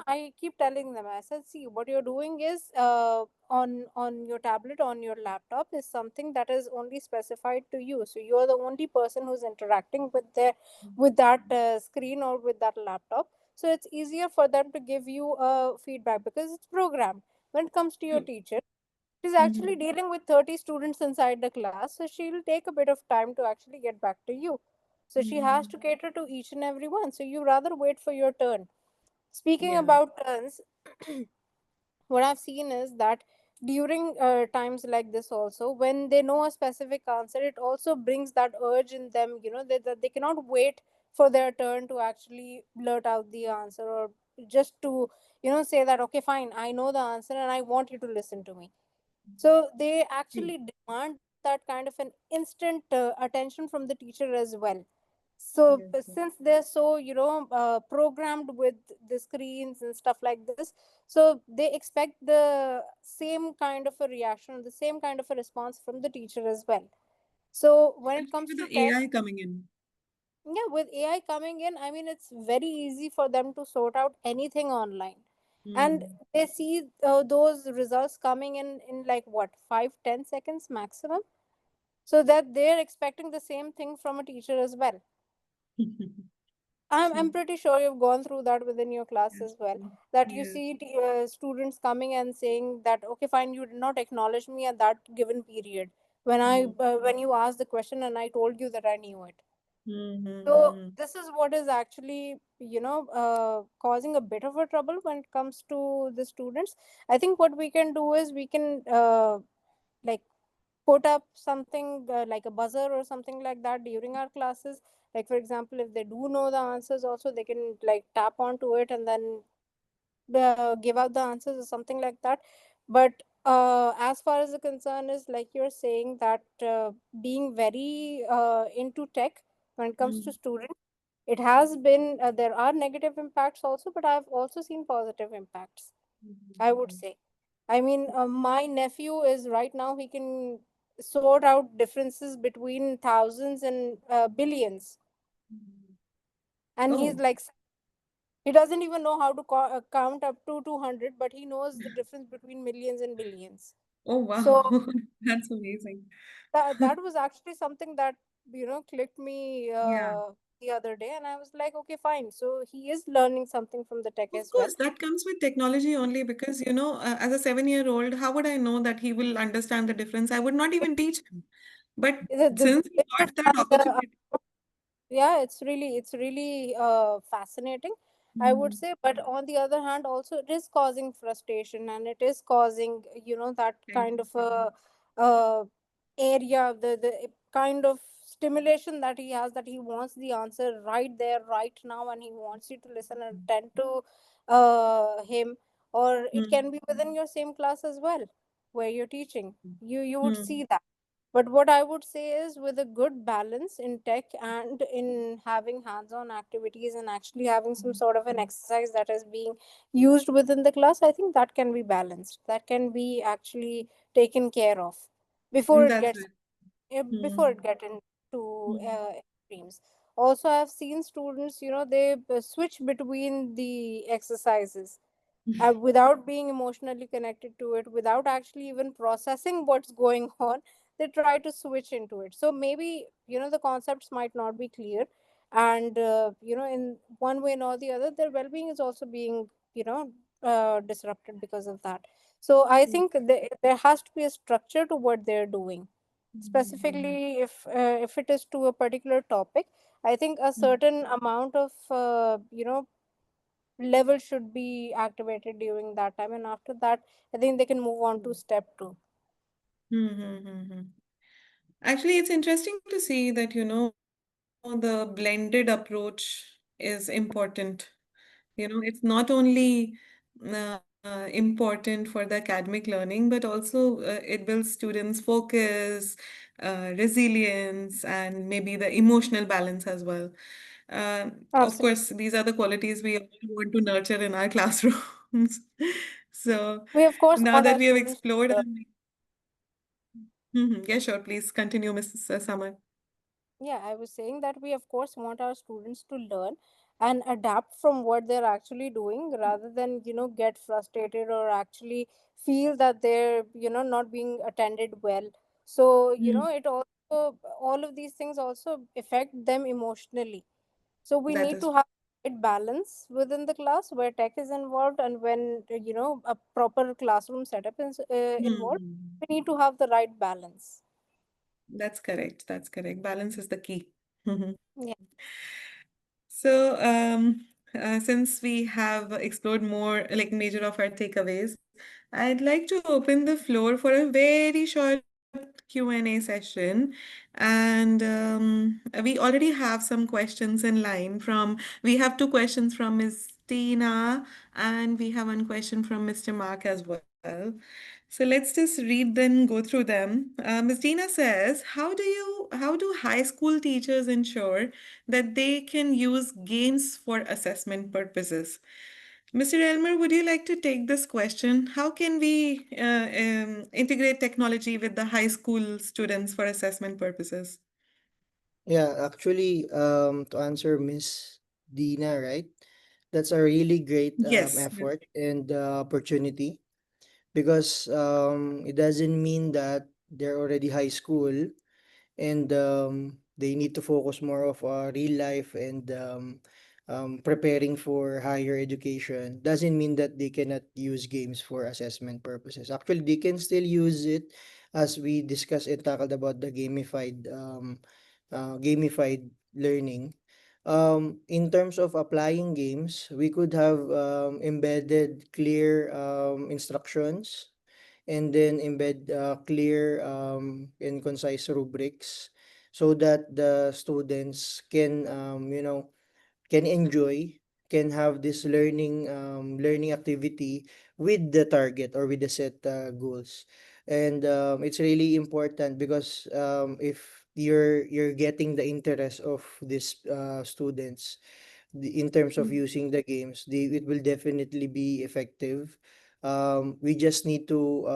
I keep telling them, I said, see, what you're doing is on your tablet, on your laptop, is something that is only specified to you. So you're the only person who's interacting with that screen or with that laptop. So it's easier for them to give you a feedback because it's programmed. When it comes to your teacher, she's actually Mm-hmm. dealing with 30 students inside the class, so she'll take a bit of time to actually get back to you. So she has Mm-hmm. to cater to each and every one. So you rather wait for your turn. Speaking Yeah. about turns, what I've seen is that during times like this, also when they know a specific answer, it also brings that urge in them, that they cannot wait for their turn to actually blurt out the answer, or just to say that, okay, fine, I know the answer and I want you to listen to me. So they True. actually demand that kind of an instant attention from the teacher as well. So Yes. Yes. since they're so programmed with the screens and stuff like this, so they expect the same kind of a reaction, the same kind of a response from the teacher as well. So when it Especially comes with to the tech, AI coming in. yeah, with AI coming in, I mean, it's very easy for them to sort out anything online. And Mm. they see those results coming in like what, 5 10 seconds maximum. So that they're expecting the same thing from a teacher as well. I'm True. pretty sure you've gone through that within your class Yes. as well. True. That you Yes. see students coming and saying that, okay, fine, you did not acknowledge me at that given period when Mm. when you asked the question and I told you that I knew it. So Mm-hmm. this is what is actually causing a bit of a trouble when it comes to the students. I think what we can do is we can like put up something like a buzzer or something like that during our classes. Like for example, if they do know the answers, also they can like tap onto it and then give out the answers or something like that. But as far as the concern is, like you're saying, that being very into tech when it comes to Mm. students, it has been there are negative impacts also, but I've also seen positive impacts, I would Mm. say. I mean, my nephew is right now, he can sort out differences between thousands and billions. Mm. And he's Oh. like, he doesn't even know how to count up to 200, but he knows the difference between millions and billions. Oh, wow. So That's amazing. that was actually something that, clicked me. Yeah. the other day, and I was like, okay, fine. So he is learning something from the tech Of as well. course, that comes with technology only because, as a 7-year-old, how would I know that he will understand the difference? I would not even teach him. But since he got that The opportunity, yeah, it's really fascinating, I would mm, say. But on the other hand, also it is causing frustration, and it is causing, that right. kind of a area, the kind of stimulation that he has, that he wants the answer right there, right now, and he wants you to listen and attend to him. Or it Mm, can be within your same class as well, where you're teaching. You would mm, see that. But what I would say is, with a good balance in tech and in having hands on activities and actually having some sort of an exercise that is being used within the class, I think that can be balanced. That can be actually taken care of before it that's gets right. before Mm, it get into mm, extremes. Also, I've seen students, they switch between the exercises without being emotionally connected to it, without actually even processing what's going on. They try to switch into it. So maybe, the concepts might not be clear, and in one way or the other, their well-being is also being, disrupted because of that. So I mm, think there has to be a structure to what they're doing, mm, specifically if it is to a particular topic. I think a mm, certain amount of level should be activated during that time, and after that I think they can move on to step 2. mm, mm, mm. Actually, it's interesting to see that, the blended approach is important. It's not only important for the academic learning, but also it builds students' focus, resilience, and maybe the emotional balance as well. Of Absolutely. course, these are the qualities we all want to nurture in our classrooms. So We of course now want that our we have students explored, to learn. yeah, sure, please continue, Mrs. Samar. Yeah, I was saying that we of course want our students to learn and adapt from what they're actually doing, rather than get frustrated or actually feel that they're not being attended well. So Mm, it also, all of these things also affect them emotionally. So we that need is. to have a right balance within the class where tech is involved, and when a proper classroom setup is involved, Hmm. we need to have the right balance. That's correct. That's correct. Balance is the key. Yeah. So, since we have explored more, like major of our takeaways, I'd like to open the floor for a very short Q&A session. And we already have some questions in line we have two questions from Ms. Tina, and we have one question from Mr. Mark as well. So let's just read them, go through them. Ms. Tina says, how do high school teachers ensure that they can use games for assessment purposes? Mr. Elmer, would you like to take this question? How can we integrate technology with the high school students for assessment purposes? Yeah, actually, to answer Miss Dina, right? That's a really great Yes. effort and opportunity, because it doesn't mean that they're already high school and they need to focus more of real life and preparing for higher education. Doesn't mean that they cannot use games for assessment purposes. Actually, they can still use it, as we discussed and tackled about the gamified learning. In terms of applying games, we could have embedded clear instructions, and then embed clear and concise rubrics, so that the students can can enjoy, can have this learning activity with the target or with the set goals. And it's really important, because if you're getting the interest of these students, in terms of Mm, using the games, it will definitely be effective. We just need to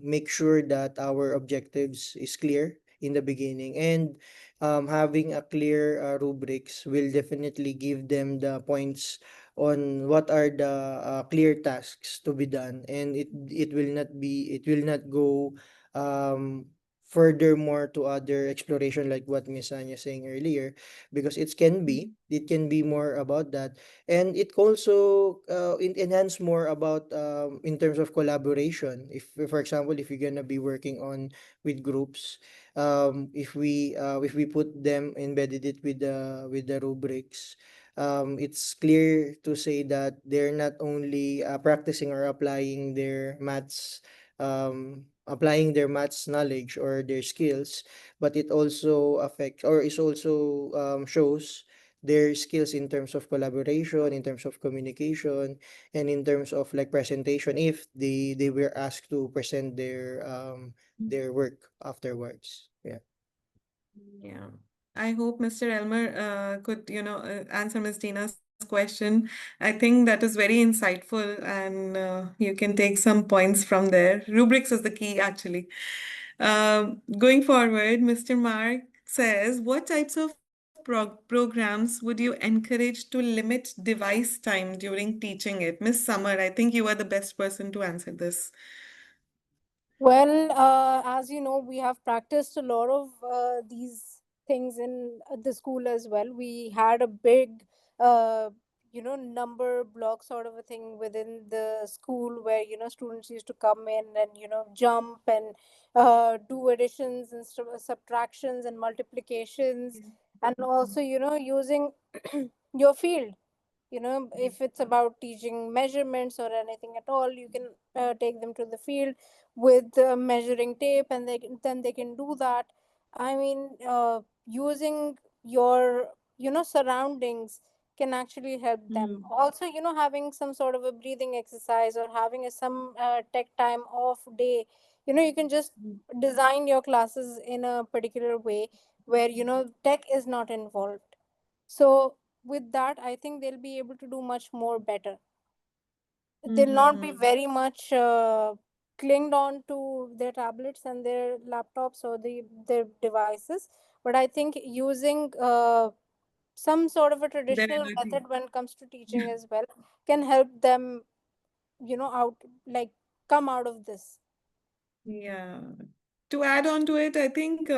make sure that our objectives is clear in the beginning, and having a clear rubrics will definitely give them the points on what are the clear tasks to be done, and it will not go furthermore to other exploration like what Miss Anya saying earlier, because it can be more about that, and it also enhance more about in terms of collaboration. If for example, if you're gonna be working on with groups, if we put them embedded it with the rubrics, it's clear to say that they're not only practicing or applying their maths knowledge or their skills, but it also affects or is also shows their skills in terms of collaboration, in terms of communication, and in terms of like presentation if they were asked to present their work afterwards. Yeah. Yeah. I hope Mr. Elmer could, answer Ms. Tina's question. I think that is very insightful, and you can take some points from there. Rubrics is the key, actually. Going forward, Mr. Mark says, what types of programs would you encourage to limit device time during teaching it? Miss Summer, I think you are the best person to answer this. Well, as you know, we have practiced a lot of these things in the school as well. We had a big, number block sort of a thing within the school where, students used to come in and, jump and do additions and subtractions and multiplications, and also, using your field. If it's about teaching measurements or anything at all, you can take them to the field with measuring tape, and then they can do that. I mean, using your surroundings can actually help them. Also, having some sort of a breathing exercise or having some tech time off day. You can just design your classes in a particular way where tech is not involved. So with that, I think they'll be able to do much more better. They'll not be Mm-hmm. very much clinged on to their tablets and their laptops or their devices. But I think using some sort of a Their traditional energy. method when it comes to teaching as well can help them, out, like, come out of this. Yeah. To add on to it, I think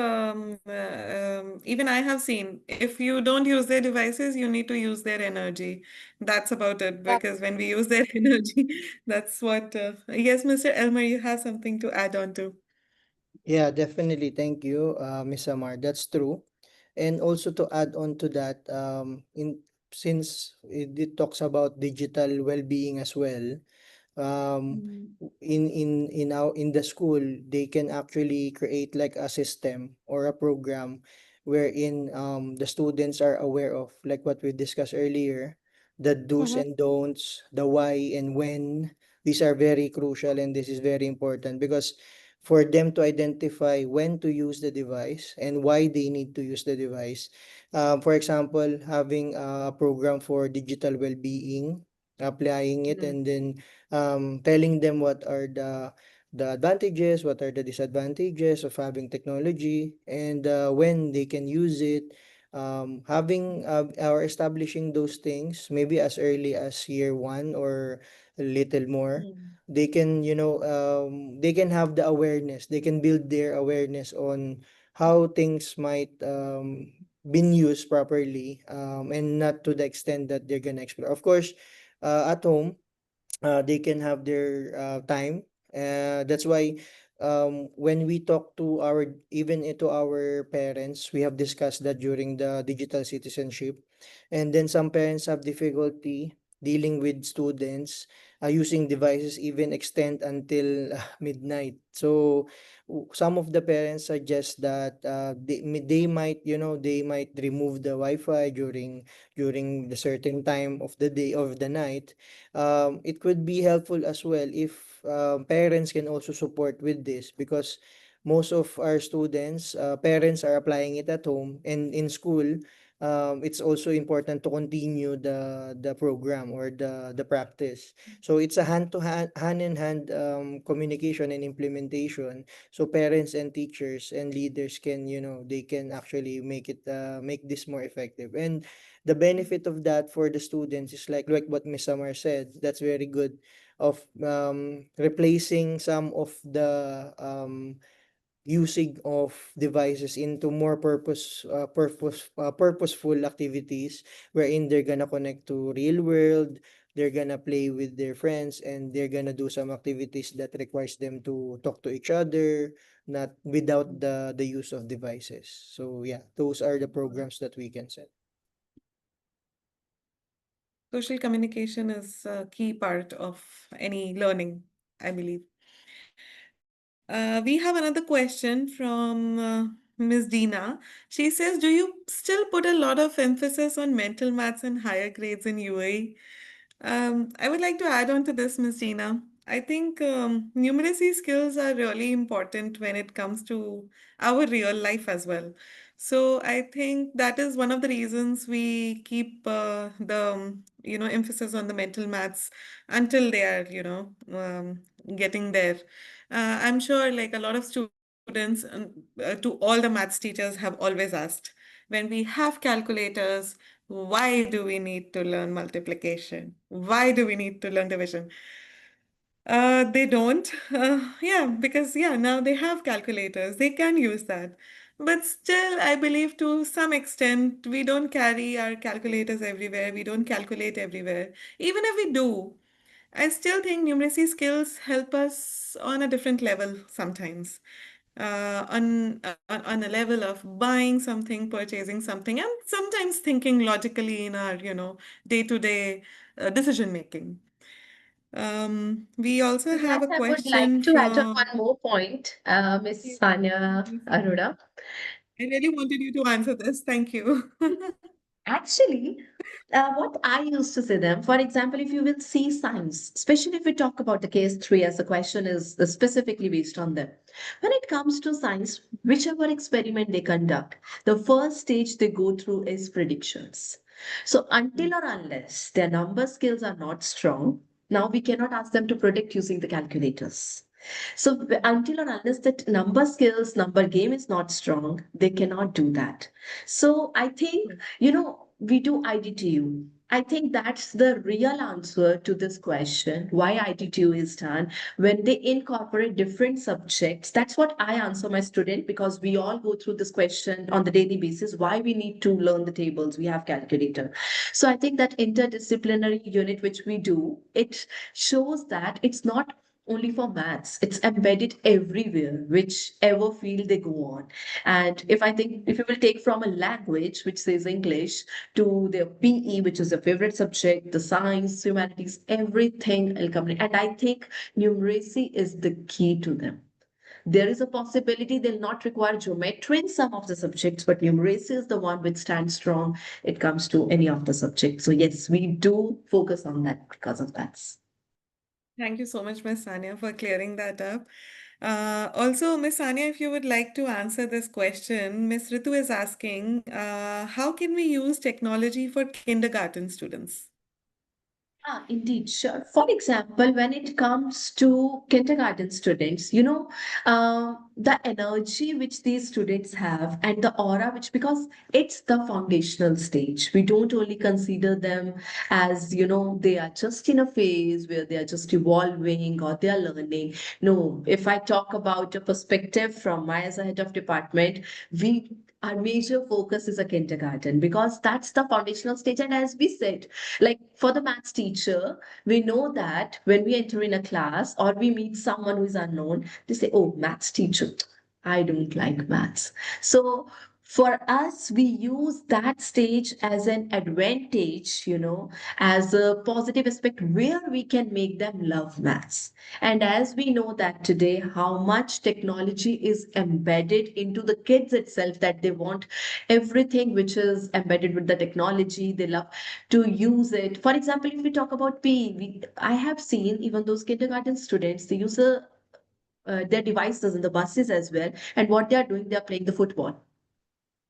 even I have seen if you don't use their devices, you need to use their energy. That's about it. Because when we use their energy, that's what. Yes, Mr. Elmer, you have something to add on to. Yeah, definitely. Thank you, Miss Amar. That's true. And also to add on to that, in since it talks about digital well-being as well, um in the school they can actually create like a system or a program wherein the students are aware of like what we discussed earlier, the do's Mm-hmm. and don'ts, the why and when. These are very crucial, and this is very important because for them to identify when to use the device and why they need to use the device. For example, having a program for digital well-being, applying it, Mm. and then telling them what are the advantages, what are the disadvantages of having technology, and when they can use it. Having or establishing those things maybe as early as year one or a little more, they can they can have the awareness. They can build their awareness on how things might been used properly, and not to the extent that they're gonna explore. Of course, at home they can have their time. That's why when we talk to our even to our parents, we have discussed that during the digital citizenship, and then some parents have difficulty dealing with students using devices even extend until midnight. So some of the parents suggest that they might they might remove the Wi-Fi during the certain time of the day of the night. It could be helpful as well if parents can also support with this, because most of our students, parents are applying it at home and in school. It's also important to continue the program or the practice. So it's a hand in hand communication and implementation. So parents and teachers and leaders can they can actually make this more effective. And the benefit of that for the students is like what Miss Samar said. That's very good, of replacing some of using of devices into more purposeful activities wherein they're gonna connect to real world, they're gonna play with their friends, and they're gonna do some activities that requires them to talk to each other, not without the use of devices. So yeah, those are the programs that we can set. Social communication is a key part of any learning, I believe. We have another question from Ms. Dina. She says, do you still put a lot of emphasis on mental maths and higher grades in UAE? I would like to add on to this, Ms. Dina. I think numeracy skills are really important when it comes to our real life as well. So I think that is one of the reasons we keep the emphasis on the mental maths until they are, getting there. I'm sure like a lot of students to all the maths teachers have always asked, when we have calculators, why do we need to learn multiplication? Why do we need to learn division? They don't. Yeah, because yeah, now they have calculators. They can use that. But still, I believe to some extent, we don't carry our calculators everywhere. We don't calculate everywhere. Even if we do, I still think numeracy skills help us on a different level sometimes. On a level of buying something, purchasing something, and sometimes thinking logically in our, day-to-day decision making. We also In have that, a I would like question to add on from. one more point, Miss Yes, Sanya yes, Arora. I really wanted you to answer this. Thank you. Actually, what I used to say them, for example, if you will see science, especially if we talk about the case three, as the question is specifically based on them. When it comes to science, whichever experiment they conduct, the first stage they go through is predictions. So until or unless their number skills are not strong, now we cannot ask them to predict using the calculators. So until or unless that number skills, number game is not strong, they cannot do that. So I think, we do IDTU. I think that's the real answer to this question, why IDTU is done. When they incorporate different subjects, that's what I answer my student, because we all go through this question on the daily basis, why we need to learn the tables, we have calculator. So I think that interdisciplinary unit which we do, it shows that it's not only for maths, it's embedded everywhere, whichever field they go on. And if you will take from a language which says English to their PE, which is their favorite subject, the science, humanities, everything will come in. And I think numeracy is the key to them. There is a possibility they'll not require geometry in some of the subjects, but numeracy is the one which stands strong. It comes to any of the subjects. So yes, we do focus on that because of that. Thank you so much, Miss Sanya, for clearing that up. Also, Miss Sanya, if you would like to answer this question, Miss Ritu is asking, how can we use technology for kindergarten students? Indeed, sure. For example, when it comes to kindergarten students, the energy which these students have and the aura, which because it's the foundational stage, we don't only consider them as, they are just in a phase where they are just evolving or they are learning. No, if I talk about a perspective from my as a head of department, we our major focus is a kindergarten because that's the foundational stage. And as we said, like for the maths teacher, we know that when we enter in a class or we meet someone who is unknown, they say, oh, maths teacher, I don't like maths. So for us, we use that stage as an advantage, as a positive aspect where we can make them love maths. And as we know that today, how much technology is embedded into the kids itself, that they want everything which is embedded with the technology, they love to use it. For example, if we talk about PE, I have seen even those kindergarten students, they use their devices in the buses as well. And what they are doing, they are playing the football.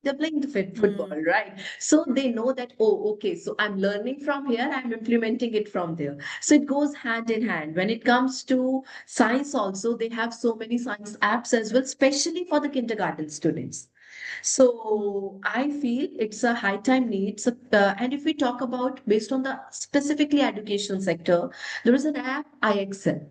They're playing the football, Hmm. right? So they know that, oh, okay, so I'm learning from here, I'm implementing it from there. So it goes hand in hand. When it comes to science, also, they have so many science apps as well, especially for the kindergarten students. So I feel it's a high time need. So, and if we talk about based on the specifically education sector, there is an app IXL.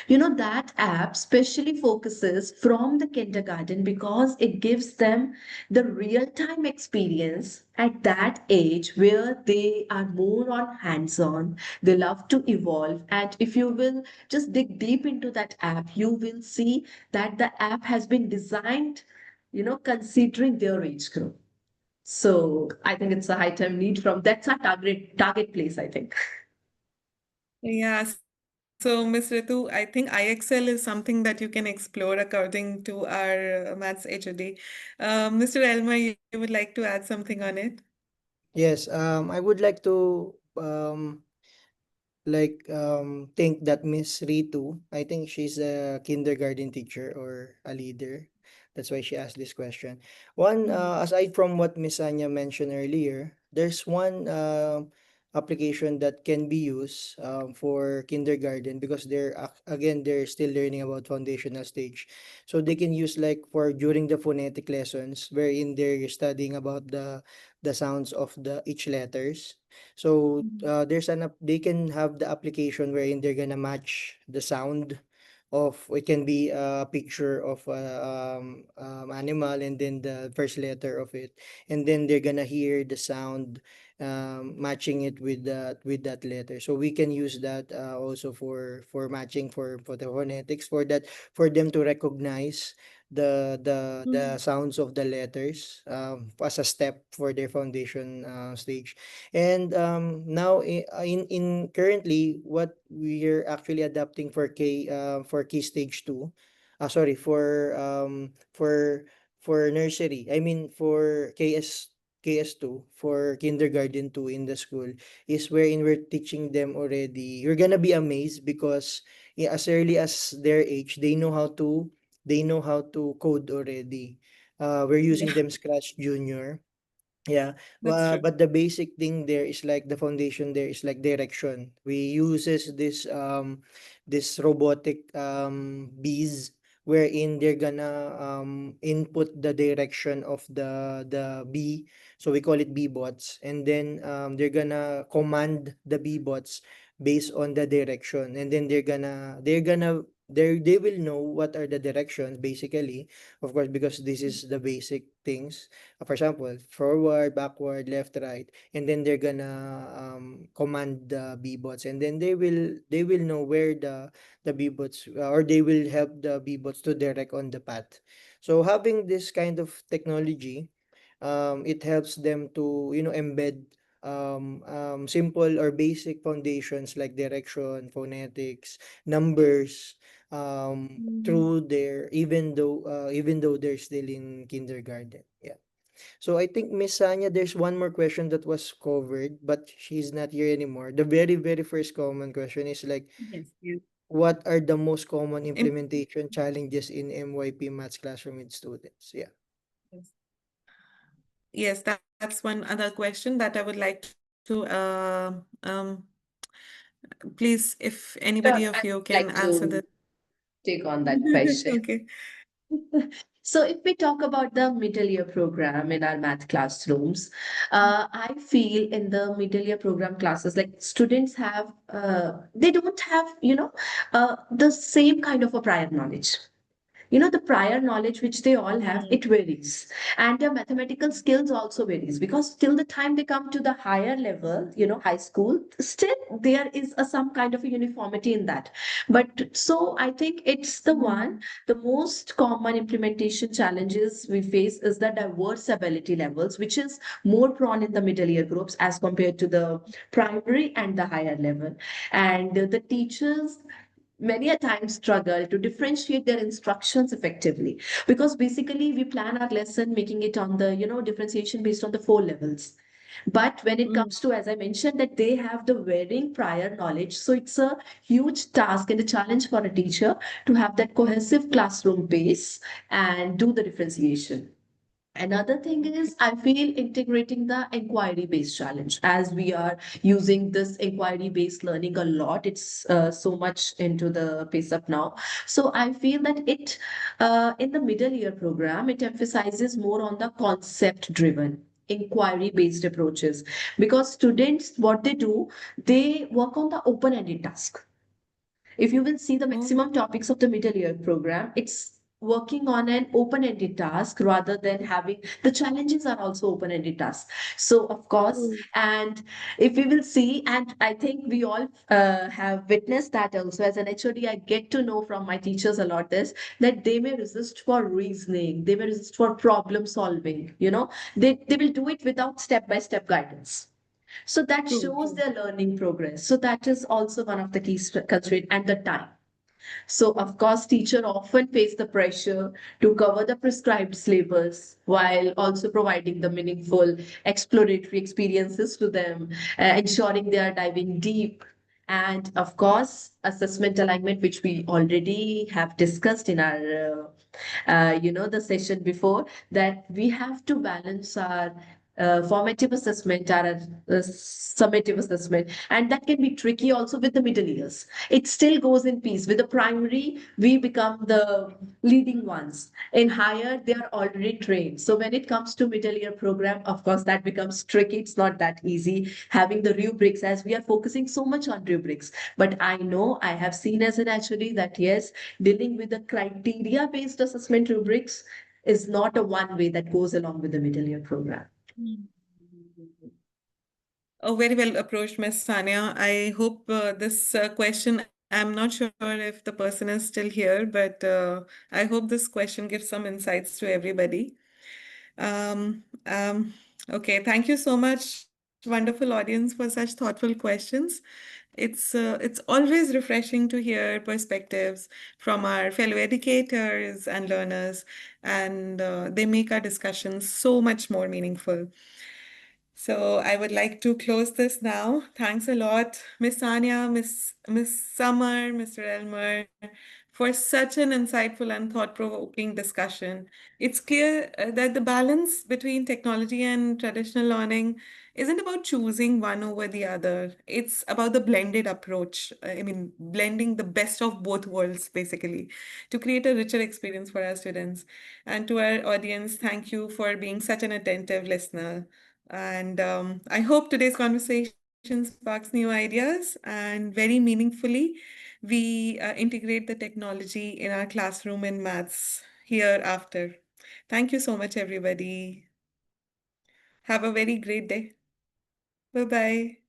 That app specially focuses from the kindergarten because it gives them the real time experience at that age where they are more on hands on. They love to evolve. And if you will just dig deep into that app, you will see that the app has been designed, considering their age group. So I think it's a high time need from that's our target place, I think. Yeah, so Miss Ritu, I think IXL is something that you can explore according to our Maths HOD. Mr. Elmer, you would like to add something on it? Yes, I would like to think that Miss Ritu, I think she's a kindergarten teacher or a leader. That's why she asked this question. One, aside from what Miss Anya mentioned earlier, there's one application that can be used for kindergarten because again they're still learning about foundational stage. So they can use like for during the phonetic lessons wherein they're studying about the sounds of the each letters. So they can have the application wherein they're gonna match the sound of it can be a picture of a animal and then the first letter of it, and then they're gonna hear the sound matching it with that letter. So we can use that also for matching for the phonetics for that for them to recognize the sounds of the letters as a step for their foundation stage. And now in currently what we're actually adapting for key stage 2, sorry, for nursery, I mean for KS2 for kindergarten 2 in the school is wherein we're teaching them already. You're gonna be amazed because yeah, as early as their age they know how to code already. We're using Yeah, them Scratch Junior. Yeah, that's true. but the basic thing there is like the foundation there is like direction. We uses this robotic bees wherein they're gonna input the direction of the bee. So we call it bee bots, and then they're gonna command the bee bots based on the direction, and then they will know what are the directions basically, of course, because this is the basic things. For example, forward, backward, left, right, and then they're gonna command the B-bots, and then they will know where the B-bots or they will help the B-bots to direct on the path. So having this kind of technology, it helps them to embed simple or basic foundations like direction, phonetics, numbers through their even though they're still in kindergarten. Yeah. So I think Miss Sanya, there's one more question that was covered, but she's not here anymore. The very, very first common question is like, Yes, yes. what are the most common Im- implementation challenges in MYP Maths classroom with students? Yeah. Yes, yes, that's one other question that I would like to please, if anybody Sure, of I'd you can like answer this. to take on that question. Okay. So, if we talk about the middle year program in our math classrooms, I feel in the middle year program classes, like students have, they don't have, the same kind of a prior knowledge. The prior knowledge which they all have, Mm, it varies, and their mathematical skills also varies, because till the time they come to the higher level, high school, still there is some kind of a uniformity in that. But so I think it's the most common implementation challenges we face is the diverse ability levels, which is more prone in the middle year groups as compared to the primary and the higher level. And the teachers many a time struggle to differentiate their instructions effectively, because basically we plan our lesson making it on the differentiation based on the four levels. But when it mm, comes to, as I mentioned, that they have the varying prior knowledge, so it's a huge task and a challenge for a teacher to have that cohesive classroom base and do the differentiation. Another thing is, I feel integrating the inquiry based challenge, as we are using this inquiry based learning a lot. It's so much into the pace up now. So I feel that in the middle year program, it emphasizes more on the concept driven inquiry based approaches, because students, what they do, they work on the open ended task, If you will see the maximum Oh, topics of the middle year program, it's working on an open-ended task rather than having the challenges are also open-ended tasks. So of course, Mm. and if we will see, and I think we all have witnessed that also as an HOD, I get to know from my teachers a lot this, that they may resist for reasoning, they may resist for problem solving, they will do it without step-by-step guidance. So that true, shows true. their learning progress. So that is also one of the key constraint, and the time. So of course, teacher often face the pressure to cover the prescribed syllabus while also providing the meaningful exploratory experiences to them, ensuring they are diving deep. And of course, assessment alignment, which we already have discussed in our, the session before, that we have to balance our formative assessment, our summative assessment, and that can be tricky also with the middle years. It still goes in peace. With the primary, we become the leading ones. In higher, they are already trained. So when it comes to middle year program, of course, that becomes tricky. It's not that easy having the rubrics, as we are focusing so much on rubrics. But I know I have seen as an actually that yes, dealing with the criteria based assessment rubrics is not a one way that goes along with the middle year program. Oh, very well approached, Miss Sanya. I hope this question, I'm not sure if the person is still here, but I hope this question gives some insights to everybody. Um, um, okay, thank you so much, wonderful audience, for such thoughtful questions. It's always refreshing to hear perspectives from our fellow educators and learners, and they make our discussions so much more meaningful. So I would like to close this now. Thanks a lot, Miss Anya, Miss Summer, Mr. Elmer, for such an insightful and thought-provoking discussion. It's clear that the balance between technology and traditional learning isn't about choosing one over the other. It's about the blended approach. I mean, blending the best of both worlds, basically, to create a richer experience for our students. And to our audience, thank you for being such an attentive listener. And I hope today's conversation sparks new ideas and very meaningfully, we integrate the technology in our classroom in maths hereafter. Thank you so much, everybody. Have a very great day. Bye bye.